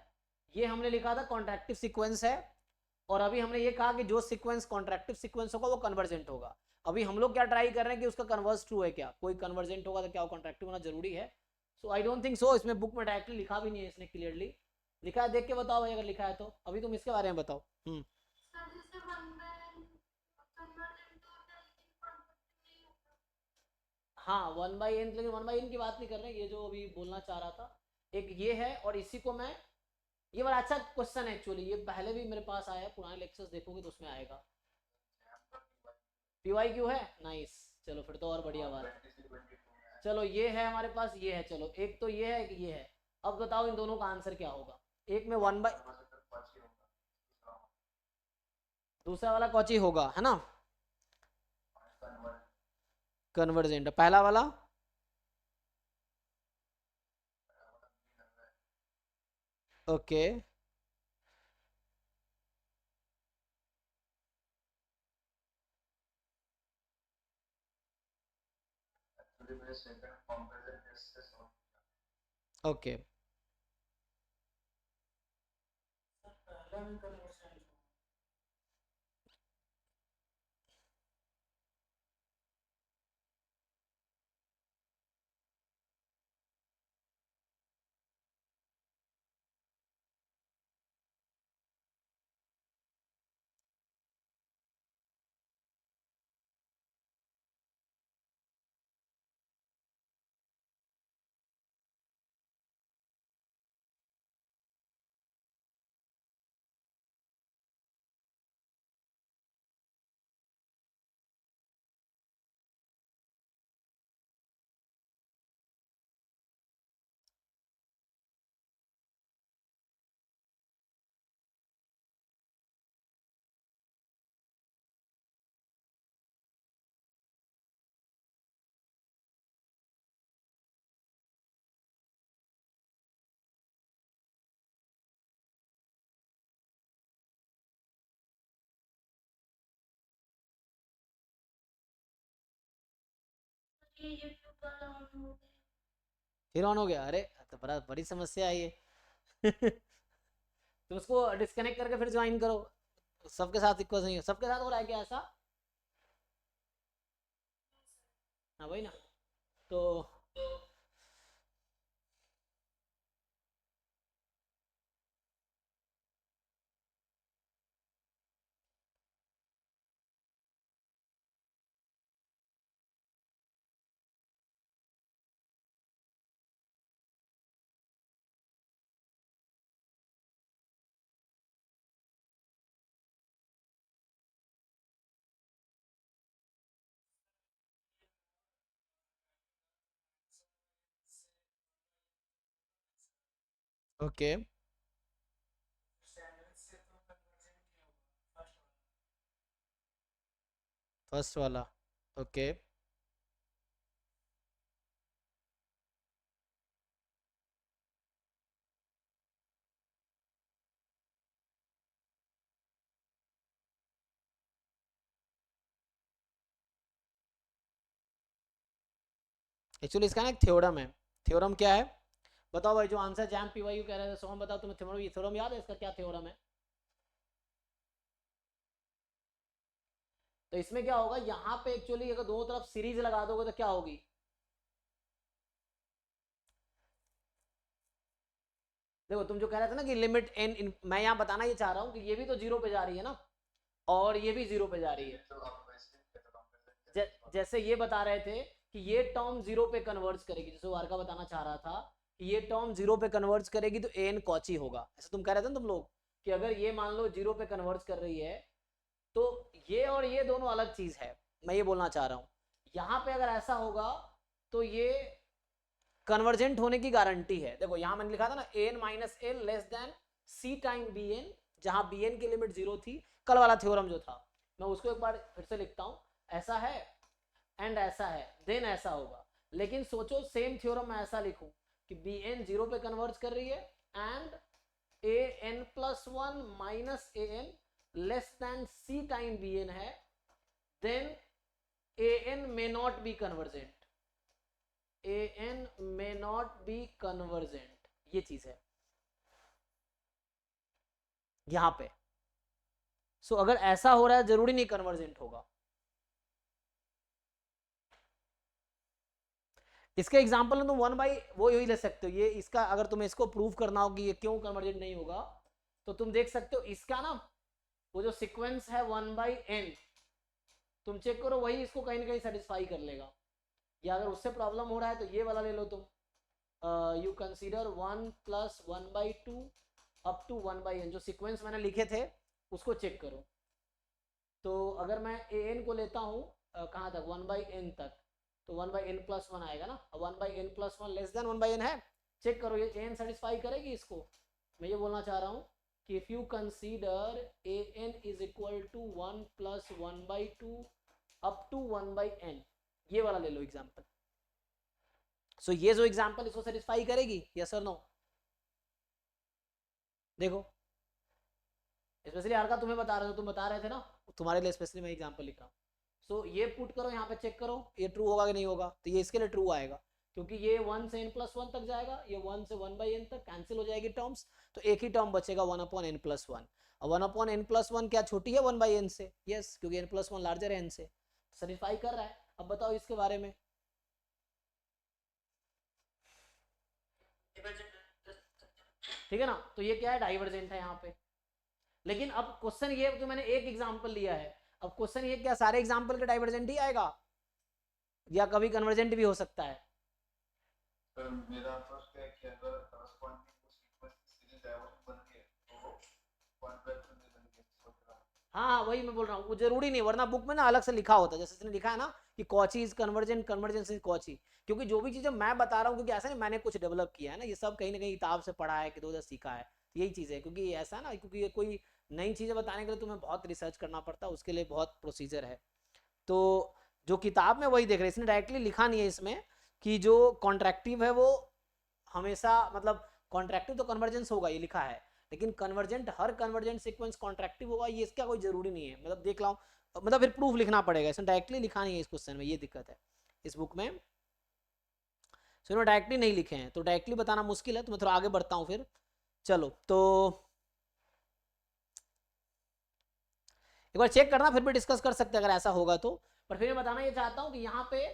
ये हमने लिखा था कॉन्ट्रैक्टिव सीक्वेंस है, और अभी हमने ये कहा कि जो सीक्वेंस कॉन्ट्रैक्टिव सीक्वेंस होगा वो कन्वर्जेंट होगा। अभी हम लोग क्या ट्राई कर रहे हैं कि उसका कन्वर्स ट्रू है क्या, कोई कन्वर्जेंट होगा तो क्या कॉन्ट्रैक्टिव होना जरूरी है? सो आई डोंट थिंक सो, इसमें बुक में डायरेक्टली लिखा भी नहीं है इसने क्लियरली। लिखा है देख के बताओ भाई, अगर लिखा है तो। अभी तुम इसके बारे में बताओ। हाँ 1/n, लेकिन 1/n की बात नहीं कर रहे हैं, ये जो अभी बोलना चाह रहा था एक ये है, और इसी को मैं, ये बड़ा अच्छा क्वेश्चन है एक्चुअली, ये पहले भी मेरे पास आया है, पुराने लेक्चर्स देखोगे तो उसमें आएगा। PYQ है, नाइस, चलो फिर तो और बढ़िया बात है। चलो ये है हमारे पास, ये है, चलो एक तो ये है, कि ये है। अब बताओ इन दोनों का आंसर क्या होगा? एक में 1 बाई, दूसरा वाला कौची होगा, है ना, कन्वर्जेंट। पहला वाला ओके ओके फिर ऑन हो गया, अरे तो बड़ा बड़ी समस्या है ये। तो उसको डिस्कनेक्ट करके फिर ज्वाइन करो, सबके साथ इक्वल नहीं है, सबके साथ हो रहा है क्या ऐसा? हाँ भाई ना, तो ओके फर्स्ट वाला ओके एक्चुअली इसका ना एक थ्योरम है। थ्योरम क्या है बताओ भाई, जो आंसर जैम PYQ कह रहे थे, सोहम बताओ तुम्हें थ्योरम, ये थ्योरम याद है इसका, क्या थ्योरम है? तो इसमें क्या होगा, यहाँ पे एक्चुअली अगर दोनों तरफ सीरीज लगा दोगे तो क्या होगी? देखो तुम जो कह रहे थे ना कि लिमिट n, मैं यहाँ बताना ये चाह रहा हूँ कि ये भी तो 0 पे जा रही है ना, और ये भी 0 पे जा रही है। जैसे ये बता रहे थे कि ये टर्म 0 पे कन्वर्ज करेगी, जैसे वारका बताना चाह रहा था कि ये टर्म 0 पे कन्वर्ज करेगी तो an कॉची होगा, ऐसा तुम कह रहे थे ना तुम लोग, कि अगर ये मान लो 0 पे कन्वर्ज कर रही है तो ये और ये दोनों अलग चीज है। मैं ये बोलना चाह रहा हूँ, यहाँ पे अगर ऐसा होगा तो ये कन्वर्जेंट होने की गारंटी है। देखो यहाँ मैंने लिखा था ना an minus L less then c time bn, जहां bn की लिमिट 0 थी, कल वाला थ्योरम जो था, मैं उसको एक बार फिर से लिखता हूँ, ऐसा है एंड ऐसा है, देन ऐसा होगा। लेकिन सोचो सेम थ्योरम मैं ऐसा लिखूं कि bn 0 पे कन्वर्ज कर रही है and an+1 minus an less then c time bn है, then an may not be convergent। an may not be convergent, ये चीज है यहां पे। सो अगर ऐसा हो रहा है जरूरी नहीं कन्वर्जेंट होगा। इसके एग्जांपल में तुम 1/n वो यही ले सकते हो। ये इसका अगर तुम्हें इसको प्रूव करना हो कि ये क्यों कन्वर्जेंट नहीं होगा तो तुम देख सकते हो इसका ना वो जो सीक्वेंस है 1/n तुम चेक करो वही इसको कहीं ना कहीं सेटिस्फाई कर लेगा। या अगर उससे प्रॉब्लम हो रहा है तो ये वाला ले लो तुम, you consider 1 + 1/2 up to 1/n, जो सीक्वेंस मैंने लिखे थे उसको चेक करो। तो अगर मैं an को लेता हूँ कहाँ तक 1/n तक, तो 1/n+1 आएगा ना। 1/n+1 लेस देन 1/n है, चेक करो ये an सेटिस्फाई करेगी इसको। मैं ये बोलना चाह रहा हूँ कि if you consider an is equal to 1 + 1/2 up to 1/n, ये वाला ले लो एग्जांपल। सो ये जो एग्जांपल इसको सेटिस्फाई करेगी, यस और नो? देखो स्पेशली हर का तुम्हें बता रहे हो, तुम बता रहे थे ना, तुम्हारे लिए स्पेशली मैं एग्जांपल लिखा। सो ये पुट करो यहाँ पे, चेक करो ये ट्रू होगा कि नहीं होगा। तो ये इसके लिए ट्रू आएगा क्योंकि ये 1 से n+1 तक जाएगा, ये 1 से 1/n तक कैंसिल हो जाएगी टर्म्स, तो एक ही टर्म बचेगा 1/n+1। और 1/n+1 क्या छोटी है 1/n से? यस, क्योंकि n+1 लार्जर है n से, सेटिस्फाई कर रहा है। अब बताओ इसके बारे में। ठीक है ना, तो ये क्या है, डाइवर्जेंट है यहाँ पे। लेकिन अब क्वेश्चन ये जो मैंने एक एग्जांपल लिया है, अब क्वेश्चन ये क्या सारे एग्जांपल के डाइवर्जेंट ही आएगा या कभी कन्वर्जेंट भी हो सकता है? सर मेरा फर्स्ट है कि अगर करस्पॉन्डिंग को सीक्वेंस सीरीज डाइवर्जेंट बन गए तो कॉन्ट्रैक्ट में बन गए सोच रहा हूं। हाँ वही मैं बोल रहा हूँ, वो जरूरी नहीं, वरना बुक में ना अलग से लिखा होता है, जैसे इसने लिखा है ना कि Cauchy is convergent, convergence is Cauchy. क्योंकि जो भी चीजें मैं बता रहा हूँ, क्योंकि ऐसा नहीं मैंने कुछ डेवलप किया है ना, ये सब कहीं ना कहीं किताब से पढ़ा है कि 2 सीखा है, यही चीज है। क्योंकि ऐसा ना, क्योंकि ये कोई नई चीजें बताने के लिए तुम्हें बहुत रिसर्च करना पड़ता है, उसके लिए बहुत प्रोसीजर है। तो जो किताब में वही देख रहे हैं, इसने डायरेक्टली लिखा नहीं है इसमें कि जो कॉन्ट्रैक्टिव है वो हमेशा, मतलब कॉन्ट्रैक्टिव तो कन्वर्जेंस होगा ये लिखा है, लेकिन कन्वर्जेंट हर कन्वर्जेंट सीक्वेंस कॉन्ट्रैक्टिव होगा ये इसका कोई जरूरी नहीं है। मतलब देख लाऊं, मतलब फिर प्रूफ लिखना पड़ेगा, इसने डायरेक्टली लिखा नहीं है इस क्वेश्चन में, ये दिक्कत है इस बुक में। सो इन्होंने डायरेक्टली नहीं लिखे हैं, तो डायरेक्टली बताना मुश्किल है, तो मैं थोड़ा आगे बढ़ता हूँ फिर। चलो तो एक बार चेक करना, फिर भी डिस्कस कर सकते हैं अगर ऐसा होगा तो। पर फिर मैं बताना ये चाहता हूँ कि यहाँ पे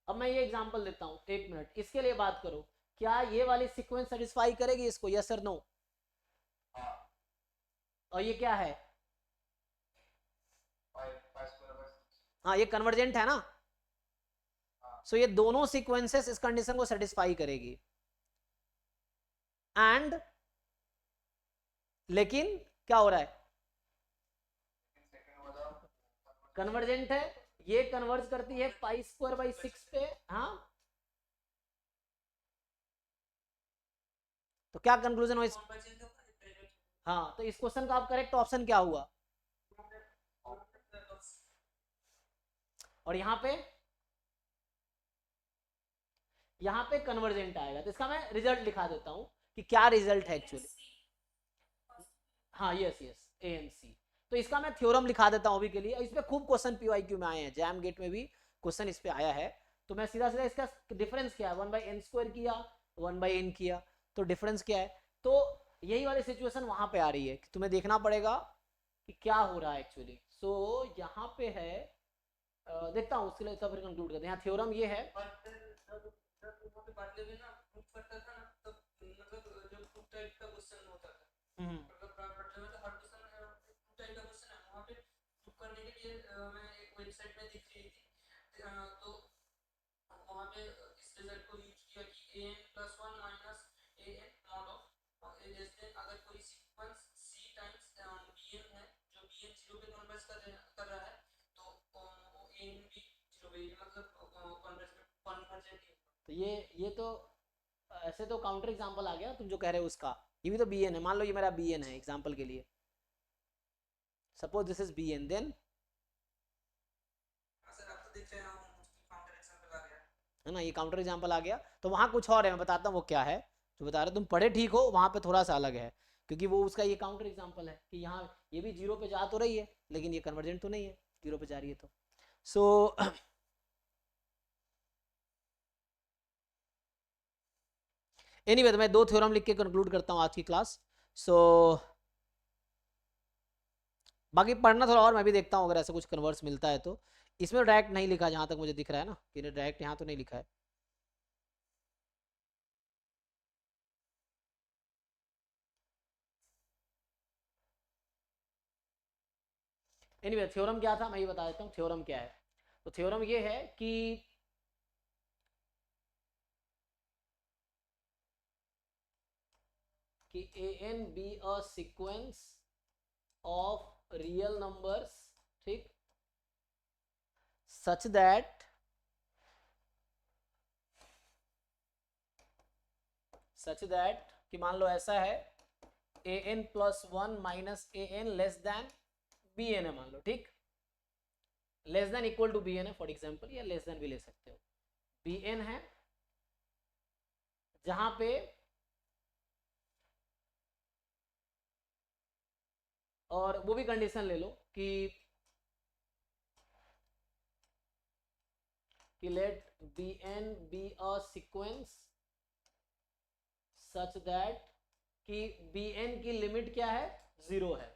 अब मैं ये एग्जांपल देता हूँ, 1 मिनट इसके लिए बात करो, क्या ये वाली सीक्वेंस सेटिस्फाई करेगी इसको, यस और नो? और ये क्या है? हाँ ये कन्वर्जेंट है ना। सो ये दोनों सीक्वेंसेस इस कंडीशन को सेटिस्फाई करेगी। एंड लेकिन क्या हो रहा है, कन्वर्जेंट है, ये कन्वर्ज करती है π²/6 पे। हाँ तो क्या कंक्लूजन हो इस, हाँ तो इस क्वेश्चन का आप करेक्ट ऑप्शन क्या हुआ? और यहाँ पे कन्वर्जेंट आएगा, तो इसका मैं रिजल्ट लिखा देता हूँ कि क्या रिजल्ट है एक्चुअली। हाँ यस यस ANC। तो इसका मैं थ्योरम लिखा देता हूँ अभी के लिए, इस पे खूब क्वेश्चन PYQ में आए हैं, जैम गेट में भी क्वेश्चन इस पे आया है। तो मैं सीधा सीधा इसका डिफरेंस क्या है, 1/n² किया 1/n किया, तो डिफरेंस क्या है। तो यही वाली सिचुएशन वहां पे आ रही है कि तुम्हें देखना पड़ेगा कि क्या हो रहा है एक्चुअली। सो यहाँ पे है, देखता हूँ उसके लिए सब फिर कंक्लूड करते हैं। यहाँ थ्योरम ये है, वेबसाइट में दिख रही थी, तो वहाँ पे इस रिजल्ट को यूज किया कि an+1 - an mod ऑफ जैसे अगर कोई सीक्वेंस c टाइम्स bn है जो bn 0 पे कन्वर्ज कर रहा है, तो वो an भी 0 पे, मतलब कन्वर्जेंट। तो ये तो ऐसे तो काउंटर एग्जांपल आ गया तुम जो कह रहे हो उसका, ये भी तो bn है। मान लो ये मेरा bn है एग्जांपल के लिए, suppose this is bn, then है ना, ये काउंटर एग्जांपल आ गया। तो वहां कुछ और है, मैं बताता हूँ वो क्या है। जो बता रहे तुम पढ़े ठीक हो, वहां पे थोड़ा सा अलग है, क्योंकि वो उसका ये काउंटर एग्जांपल है कि यहाँ ये भी 0 पे जा तो रही है लेकिन ये कन्वर्जेंट तो नहीं है, 0 पे जा रही है तो। सो एनीवे, तो मैं 2 थ्योरम लिख के कंक्लूड करता हूँ आज की क्लास। सो बाकी पढ़ना थोड़ा और मैं भी देखता हूँ अगर ऐसा कुछ कन्वर्स मिलता है तो। इसमें डायरेक्ट नहीं लिखा जहाँ तक मुझे दिख रहा है ना, कि डायरेक्ट यहाँ तो नहीं लिखा है। एनीवे, थ्योरम क्या था मैं ये बता देता हूँ थ्योरम क्या है। तो थ्योरम ये है कि A N be a sequence of real numbers, ठीक, सच दैट कि मान लो ऐसा है A N plus 1 minus A N less than B N है, मान लो, ठीक, less than equal to B N है फॉर एग्जाम्पल, या लेस देन भी ले सकते हो। बी एन है जहां पे और वो भी कंडीशन ले लो कि let b n be a sequence such that कि बी एन की लिमिट क्या है, 0 है।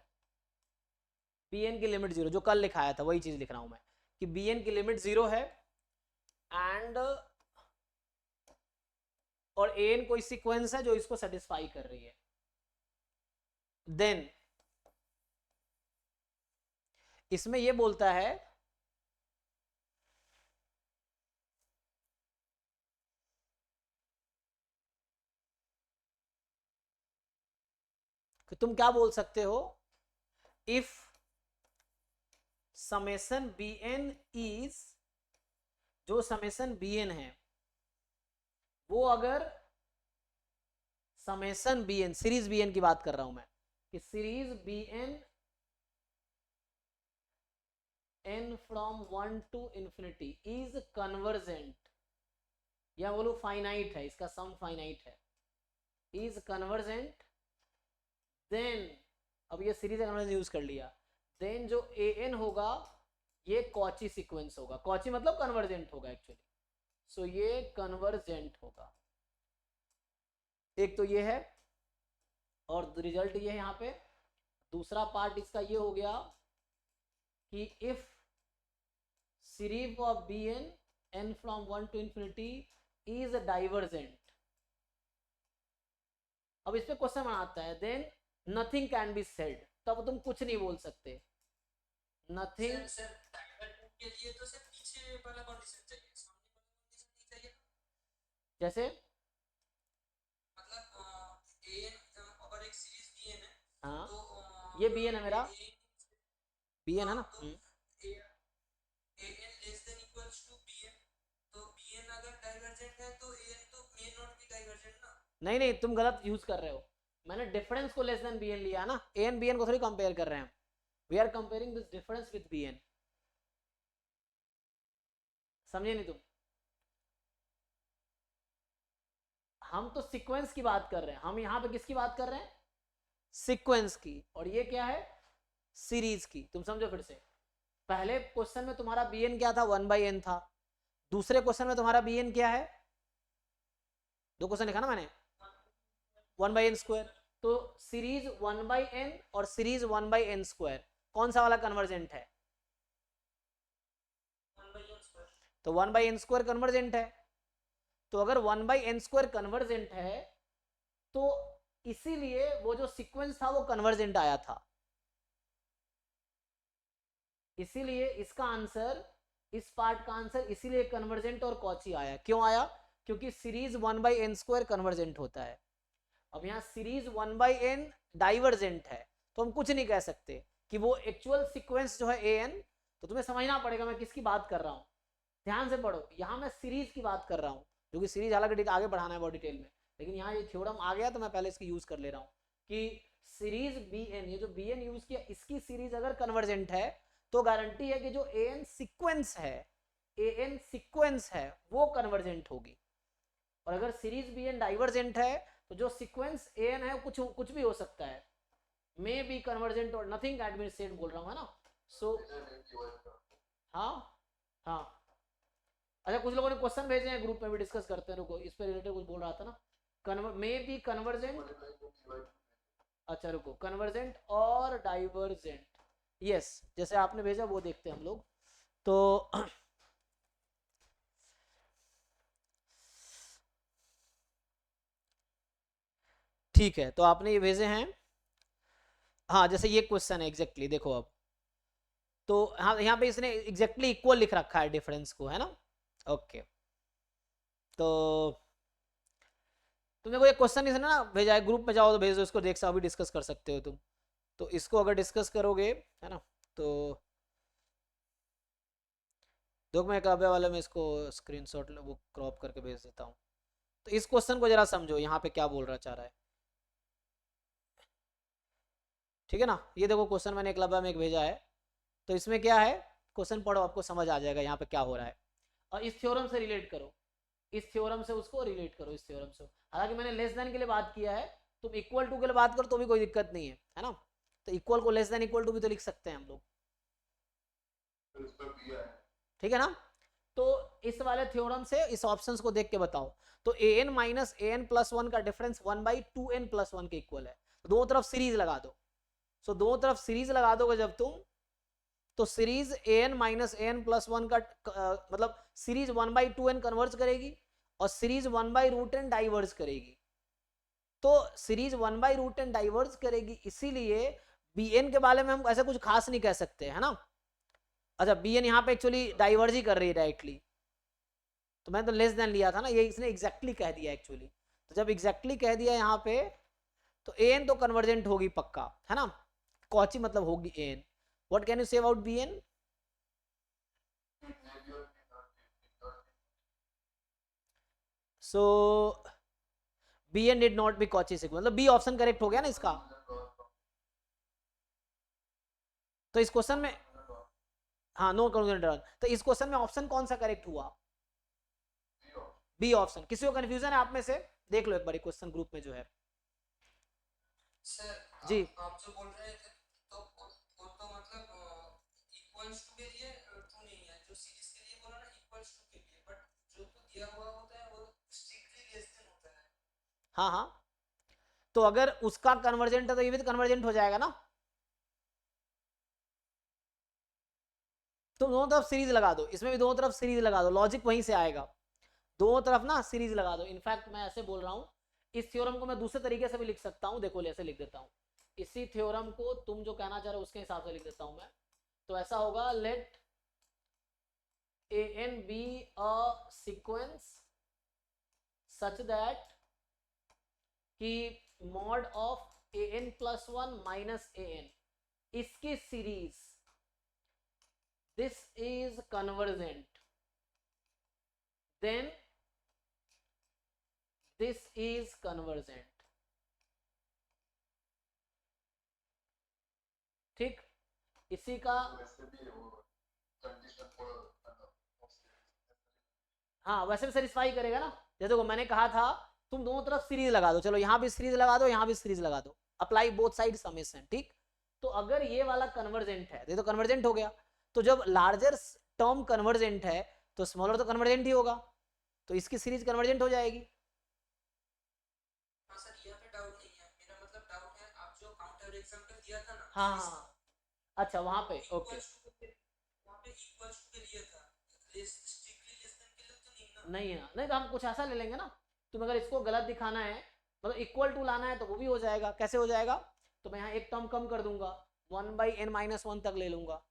बी एन की लिमिट 0, जो कल लिखाया था वही चीज लिख रहा हूं मैं, कि बी एन की लिमिट 0 है एंड और ए एन कोई सीक्वेंस है जो इसको सेटिस्फाई कर रही है। देन इसमें ये बोलता है कि तुम क्या बोल सकते हो, if summation b n is, जो समेशन बी एन है वो अगर summation b n, series b n की बात कर रहा हूं मैं, कि series b n n from 1 to infinity is convergent, या बोलो फाइनाइट है, इसका सम फाइनाइट है, इज कन्वर्जेंट, देन अब ये सीरीज कन्वर्जेंस यूज कर लिया, देन जो ए एन होगा ये कॉची सीक्वेंस होगा, कॉची मतलब कन्वर्जेंट होगा एक्चुअली, सो ये कन्वर्जेंट होगा। एक तो ये है और रिजल्ट ये है यहाँ पे। दूसरा पार्ट इसका ये हो गया कि if series of b n n from 1 to infinity is divergent, अब इस पे क्वेश्चन आता है, then nothing can be said, तब तुम कुछ नहीं बोल सकते, नथिंग। सर डाइवर्जेंट के लिए तो सर पीछे वाला कंडीशन चाहिए, सामने वाला कंडीशन नहीं चाहिए। जैसे मतलब एन और एक सीरीज बी एन है, हाँ, तो ये बी एन है मेरा, बी एन है हाँ, ना, तो ए N less than equals to B N, तो बी एन अगर डाइवर्जेंट है तो ए एन तो मे नॉट बी डाइवर्जेंट ना। नहीं नहीं, तुम गलत यूज कर रहे हो, मैंने डिफरेंस को लेस देन बी एन लिया ना, ए एन बी एन को थोड़ी कंपेयर कर रहे हैं, we are comparing this difference with b n, समझे नहीं तुम? हम तो सीक्वेंस की बात कर रहे हैं, हम यहाँ पे किसकी बात कर रहे हैं, सीक्वेंस की, और ये क्या है, सीरीज की। तुम समझो फिर से, पहले क्वेश्चन में तुम्हारा बी एन क्या था, 1/n था, दूसरे क्वेश्चन में तुम्हारा बी एन क्या है, 2 क्वेश्चन लिखा ना मैंने, 1/n², तो सीरीज 1/n और सीरीज 1/n², कौन सा वाला कन्वर्जेंट है, 1/n²। तो 1/n² कन्वर्जेंट है। तो अगर 1/n² कन्वर्जेंट है तो इसीलिए वो जो सीक्वेंस था वो कन्वर्जेंट आया था, इसीलिए इसका आंसर, इस पार्ट का आंसर इसीलिए कन्वर्जेंट और कॉची आया। क्यों आया? क्योंकि सीरीज 1/n² कन्वर्जेंट होता है। अब यहाँ सीरीज 1/n डाइवर्जेंट है, तो हम कुछ नहीं कह सकते कि वो एक्चुअल सीक्वेंस जो है an, तो तुम्हें समझना पड़ेगा मैं किसकी बात कर रहा हूँ, ध्यान से पढ़ो। यहाँ मैं सीरीज की बात कर रहा हूँ, जो कि सीरीज हालांकि आगे बढ़ाना है बहुत डिटेल में, लेकिन यहाँ ये थ्योरम आ गया तो मैं पहले इसकी यूज कर ले रहा हूँ कि सीरीज bn, ये जो bn यूज किया, इसकी सीरीज अगर कन्वर्जेंट है तो गारंटी है कि जो an सीक्वेंस है वो कन्वर्जेंट होगी। और अगर सीरीज bn डाइवर्जेंट है तो जो सीक्वेंस an है कुछ भी हो सकता है, मे बी कन्वर्जेंट और नथिंग कैन बी सेड बोल रहा हूँ, है ना। सो हाँ हाँ, अच्छा कुछ लोगों ने क्वेश्चन भेजे हैं ग्रुप में भी, डिस्कस करते हैं, रुको, इस पे रिलेटेड कुछ बोल रहा था ना, मे बी कन्वर्जेंट, मल्टीप्लाई को डिवाइड अच्छा रुको, कन्वर्जेंट और डाइवर्जेंट, यस जैसे आपने भेजा वो देखते हैं हम लोग। तो ठीक है, तो आपने ये भेजे हैं, हाँ जैसे ये क्वेश्चन है एग्जैक्टली देखो अब, तो हाँ यहाँ पे इसने एग्जैक्टली इक्वल लिख रखा है डिफरेंस को, है ना। ओके, तो तुमने कोई क्वेश्चन इसने ना भेजा है, ग्रुप में जाओ तो भेज दो इसको, देख सकते अभी डिस्कस कर सकते हो तुम। तो इसको अगर डिस्कस करोगे, है ना, तो देखो मैं काव्या वाले में इसको स्क्रीनशॉट वो क्रॉप करके भेज देता हूँ। तो इस क्वेश्चन को जरा समझो, यहाँ पे क्या बोल रहा चाह रहा है, ठीक है ना। ये देखो क्वेश्चन मैंने एकलव्य में एक भेजा है, तो इसमें क्या है, क्वेश्चन पढ़ो आपको समझ आ जाएगा यहाँ पे क्या हो रहा है, और इस थ्योरम से रिलेट करो, इस थ्योरम से उसको रिलेट करो, इस थ्योरम से। हालांकि मैंने लेस देन के लिए बात किया है, तुम इक्वल टू के लिए बात करो तो भी कोई दिक्कत नहीं है ना। तो इक्वल को लेस देन इक्वल टू भी तो लिख सकते हैं हम लोग, फिर उस पर दिया है। ठीक है ना। तो इस वाले थ्योरम से इस ऑप्शंस को देख के बताओ, तो an माइनस an प्लस 1 का डिफरेंस 1/2n प्लस 1 के इक्वल है, तो दोनों तरफ सीरीज लगा दो। सो दोनों तरफ सीरीज लगा दोगे जब तुम, तो series an minus an plus 1 का मतलब सीरीज 1/2n कन्वर्ज करेगी, और सीरीज 1/√n डाइवर्ज करेगी। तो सीरीज 1/√n डाइवर्ज करेगी, इसीलिए bn के बारे में हम ऐसा कुछ खास नहीं कह सकते, है ना। अच्छा bn यहाँ पे एक्चुअली डाइवर्ज ही कर रही है डायरेक्टली, तो मैंने तो लेस देन लिया था ना, ये इसने एग्जैक्टली कह दिया एक्चुअली। तो जब एग्जैक्टली कह दिया यहाँ पे, तो an तो कन्वर्जेंट होगी पक्का, है ना, कौची मतलब होगी an। What can you say about bn? So bn did not be Cauchy से, मतलब बी ऑप्शन करेक्ट हो गया ना इसका। तो इस क्वेश्चन में हाँ नो कंक्लूजन, तो इस क्वेश्चन में ऑप्शन कौन सा करेक्ट हुआ? B option. किसी को कंफ्यूजन है आप में से? देख लो एक बार क्वेश्चन ग्रुप में जो है। सर जी आप जो बोल रहे थे, तो वो तो मतलब इक्वल्स टू के लिए ट्रू नहीं है, जो सीरीज के लिए बोला ना इक्वल्स टू के लिए, बट जो तो दिया हुआ होता है वो स्ट्रिक्टली लेस देन होता है। हाँ हाँ, तो अगर उसका कन्वर्जेंट है तो ये भी तो कन्वर्जेंट हो जाएगा ना। तो दोनों तरफ सीरीज लगा दो, इसमें भी दोनों तरफ सीरीज लगा दो, लॉजिक वहीं से आएगा, दोनों तरफ ना सीरीज लगा दो। इनफैक्ट मैं ऐसे बोल रहा हूँ, इस थ्योरम को मैं दूसरे तरीके से भी लिख सकता हूँ, देखो ऐसे लिख देता हूँ, इसी थ्योरम को तुम जो कहना चाह रहे हो उसके हिसाब से लिख देता हूँ मैं। तो ऐसा होगा, late an be a sequence such that कि mod of an plus 1 minus an इसकी series, this is convergent, then this is convergent, ठीक। इसी का वैसे भी वो कंडीशन हाँ वैसे भी सेटिस्फाई करेगा ना। जैसे देखो मैंने कहा था तुम दोनों तरफ सीरीज लगा दो, चलो यहाँ भी सीरीज लगा दो, यहाँ भी सीरीज लगा दो, अप्लाई बोथ साइड समेशन, ठीक। तो अगर ये वाला कन्वर्जेंट है, ये तो कन्वर्जेंट हो गया, तो जब लार्जर टर्म कन्वर्जेंट है तो स्मॉलर तो कन्वर्जेंट ही होगा, तो इसकी सीरीज कन्वर्जेंट हो जाएगी। हाँ सर यहाँ पे डाउट नहीं है, मेरा मतलब डाउट है आप जो काउंटर एग्जांपल दिया था ना, हाँ हाँ अच्छा वहां पे ओके, वहाँ पे इक्वल्स टू के लिए था, स्ट्रिक्टली लेस देन के लिए तो नहीं ना। नहीं है नहीं, तो हम कुछ ऐसा ले लेंगे ना, तुम अगर इसको गलत दिखाना है, मतलब इक्वल टू लाना है तो वो भी हो जाएगा। कैसे हो जाएगा? तो मैं यहाँ एक टर्म कम कर दूंगा, 1/n-1 तक ले लूंगा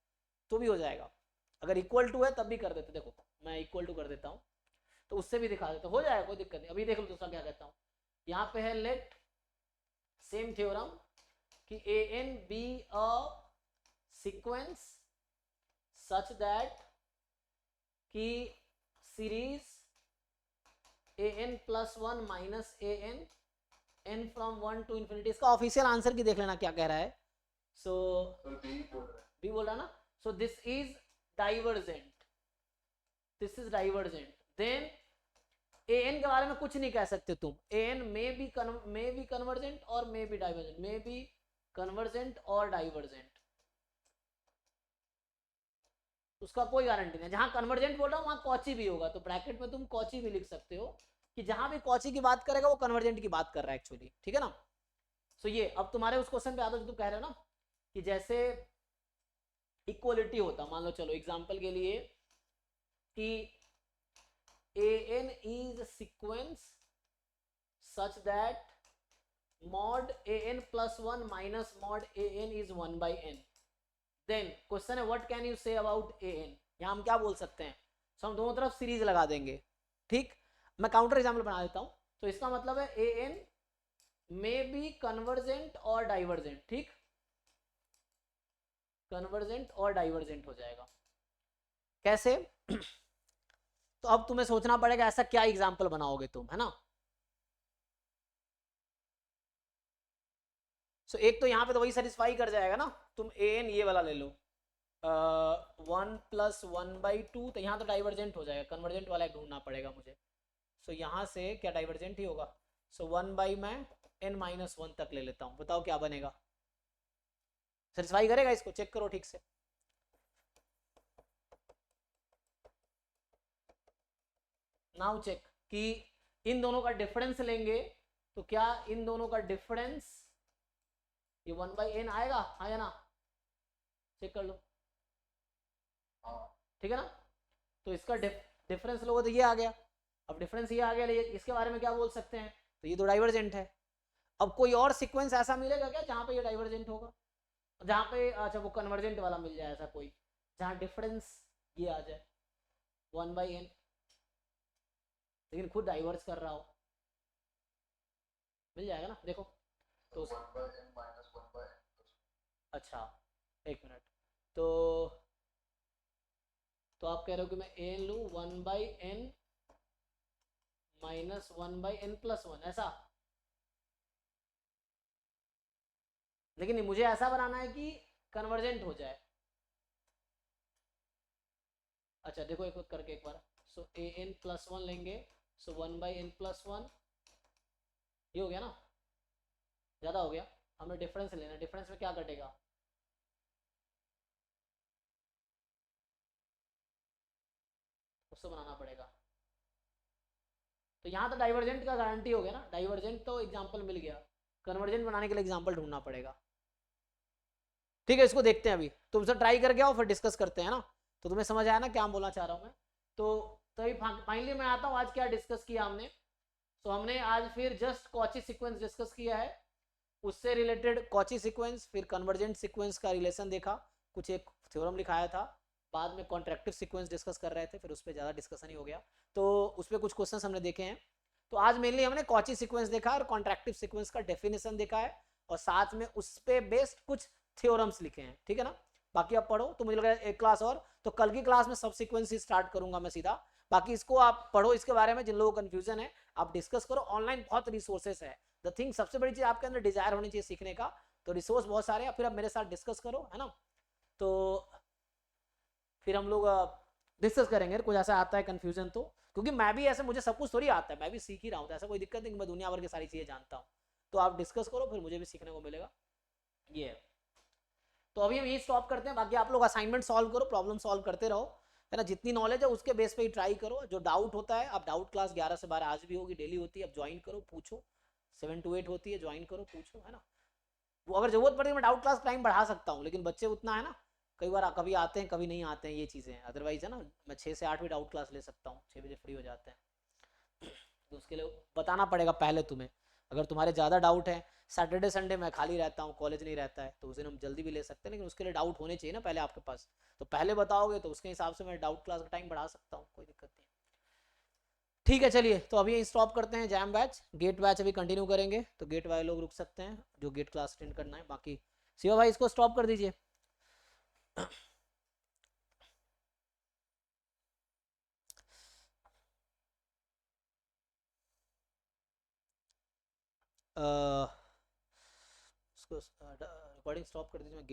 तो भी हो जाएगा। अगर इक्वल टू है तब भी कर देते, देखो मैं इक्वल टू कर देता हूँ तो उससे भी दिखा देता, हो जाएगा कोई दिक्कत नहीं। अभी देख लो दूसरा क्या कहता हूँ, यहाँ पे है लेट सेम थ्योरम कि an be a sequence such that कि series an plus 1 minus an n from 1 to infinity, इसका ऑफिशियल आंसर की देख लेना क्या कह रहा है। सो बी बोल रहा ना, so this is divergent, this is divergent, then an के बारे में कुछ नहीं कह सकते तुम, an मे बी कन्वर्जेंट और may be divergent, may be convergent और डाइवर्जेंट, उसका कोई गारंटी नहीं। जहां कन्वर्जेंट बोल रहा हूं वहां कॉची भी होगा, तो ब्रैकेट में तुम कॉची भी लिख सकते हो, कि जहां भी कॉची की बात करेगा वो कन्वर्जेंट की बात कर रहा है एक्चुअली, ठीक है ना। सो ये अब तुम्हारे उस क्वेश्चन पे आता जो तुम कह रहे हो ना कि जैसे इक्वलिटी होता, मान लो चलो एग्जांपल के लिए कि an is sequence such that mod an plus 1 minus mod an is 1 by n, then question है what can you say about an। यहाँ हम क्या बोल सकते हैं, सो हम दोनों तरफ सीरीज लगा देंगे, ठीक। मैं काउंटर एग्जाम्पल बना देता हूँ, तो इसका मतलब है an मे बी कन्वर्जेंट और डाइवर्जेंट, ठीक, कन्वर्जेंट और डाइवर्जेंट हो जाएगा। कैसे तो अब तुम्हें सोचना पड़ेगा ऐसा क्या एग्जाम्पल बनाओगे तुम, है ना। सो एक तो यहाँ पे तो वही सेटिस्फाई कर जाएगा ना, तुम an ये वाला ले लो 1 प्लस 1/2, तो यहाँ तो डाइवर्जेंट हो जाएगा, कन्वर्जेंट वाला ढूंढना पड़ेगा मुझे। सो यहाँ से क्या डाइवर्जेंट ही होगा, सो 1 बाई मैं n-1 तक ले लेता हूँ, बताओ क्या बनेगा, सेटिस्फाई करेगा इसको, चेक करो ठीक से। नाउ चेक कि इन दोनों का डिफरेंस लेंगे तो क्या इन दोनों का डिफरेंस ये 1/n आएगा, आया ना, चेक कर लो, ठीक है ना। तो इसका डिफरेंस लोगे तो ये आ गया, अब डिफरेंस ये आ गया, इसके बारे में क्या बोल सकते हैं, तो ये तो डाइवर्जेंट है। अब कोई और सीक्वेंस ऐसा मिलेगा क्या जहां पे ये डाइवर्जेंट होगा, जहां पे अच्छा वो कन्वर्जेंट वाला मिल जाए, ऐसा कोई जहां डिफरेंस ये आ जाए 1/n लेकिन खुद डाइवर्स कर रहा हो, मिल जाएगा ना, देखो तो 1/n minus 1/n अच्छा एक मिनट, तो आप कह रहे हो कि मैं an लूँ 1/n माइनस 1/n+1 ऐसा, लेकिन मुझे ऐसा बनाना है कि कन्वर्जेंट हो जाए। अच्छा देखो एक करके एक बार, सो an+1 लेंगे, सो 1/n+1 ये हो गया ना, ज्यादा हो गया, हमें डिफरेंस लेना है, डिफरेंस में क्या कटेगा, उसको बनाना पड़ेगा। तो यहाँ तो डाइवर्जेंट का गारंटी हो गया ना, डाइवर्जेंट तो एग्जांपल मिल गया, कन्वर्जेंट बनाने के लिए एग्जांपल ढूंढना पड़ेगा, ठीक है। इसको देखते हैं अभी, तुमसे ट्राई करके आओ फिर डिस्कस करते हैं ना, तो तुम्हें समझ आया ना क्या बोलना चाह रहा हूँ मैं। तो तभी फाइनली मैं आता हूँ आज क्या डिस्कस किया हमने, तो हमने आज फिर जस्ट कॉची सीक्वेंस डिस्कस किया है, उससे रिलेटेड कॉची सीक्वेंस, फिर कन्वर्जेंट सीक्वेंस का रिलेशन देखा, कुछ एक थ्योरम लिखाया था, बाद में कॉन्ट्रैक्टिव सीक्वेंस डिस्कस कर रहे थे, फिर उस पर ज़्यादा डिस्कशन ही हो गया, तो उस पर कुछ क्वेश्चन हमने देखे हैं। तो आज मेनली हमने कॉची सीक्वेंस देखा और कॉन्ट्रैक्टिव सीक्वेंस का डेफिनेशन देखा है, और साथ में उस पर बेस्ड कुछ थ्योरम्स लिखे हैं, ठीक है ना। बाकी आप पढ़ो, तो मुझे लग रहा है एक क्लास और, तो कल की क्लास में सब सीक्वेंस ही स्टार्ट करूंगा मैं सीधा। बाकी इसको आप पढ़ो, इसके बारे में जिन लोगों को कंफ्यूजन है आप डिस्कस करो, ऑनलाइन बहुत रिसोर्सेस है। द थिंग सबसे बड़ी चीज आपके अंदर डिजायर होनी चाहिए सीखने का, तो रिसोर्स बहुत सारे हैं, फिर आप मेरे साथ डिस्कस करो, है ना। तो फिर हम लोग डिस्कस करेंगे, कुछ ऐसा आता है कंफ्यूजन तो, क्योंकि मैं भी ऐसे मुझे सब कुछ थोड़ी आता है, मैं भी सीख ही रहा हूँ, तो ऐसा कोई दिक्कत नहीं कि मैं दुनिया भर की सारी चीज़ें जानता हूँ। तो आप डिस्कस करो, फिर मुझे भी सीखने को मिलेगा, ये है। तो अभी हम यही स्टॉप करते हैं, बाकी आप लोग असाइनमेंट सॉल्व करो, प्रॉब्लम सॉल्व करते रहो, है ना। जितनी नॉलेज है उसके बेस पे ही ट्राई करो, जो डाउट होता है आप डाउट क्लास 11 से 12 आज भी होगी, डेली होती है, अब ज्वाइन करो, पूछो, 7 to 8 होती है, ज्वाइन करो, पूछो, है ना। वो अगर जरूरत पड़े मैं डाउट क्लास टाइम बढ़ा सकता हूँ, लेकिन बच्चे उतना है ना, कई बार कभी आते हैं कभी नहीं आते हैं, ये चीज़ें हैं, अदरवाइज है ना मैं 6 से 8 भी डाउट क्लास ले सकता हूँ, 6 बजे फ्री हो जाते हैं। तो उसके लिए बताना पड़ेगा पहले तुम्हें, अगर तुम्हारे ज़्यादा डाउट है, सैटरडे संडे मैं खाली रहता हूँ, कॉलेज नहीं रहता है, तो उस दिन हम जल्दी भी ले सकते हैं, लेकिन उसके लिए डाउट होने चाहिए ना पहले आपके पास, तो पहले बताओगे तो उसके हिसाब से मैं डाउट क्लास का टाइम बढ़ा सकता हूँ, कोई दिक्कत नहीं। ठीक है चलिए, तो अभी यहीं स्टॉप करते हैं, जैम बैच गेट बैच अभी कंटिन्यू करेंगे, तो गेट वाले लोग रुक सकते हैं जो गेट क्लास अटेंड करना है, बाकी शिवा भाई इसको स्टॉप कर दीजिए। इसको रिकॉर्डिंग स्टॉप कर दीजिए, मैं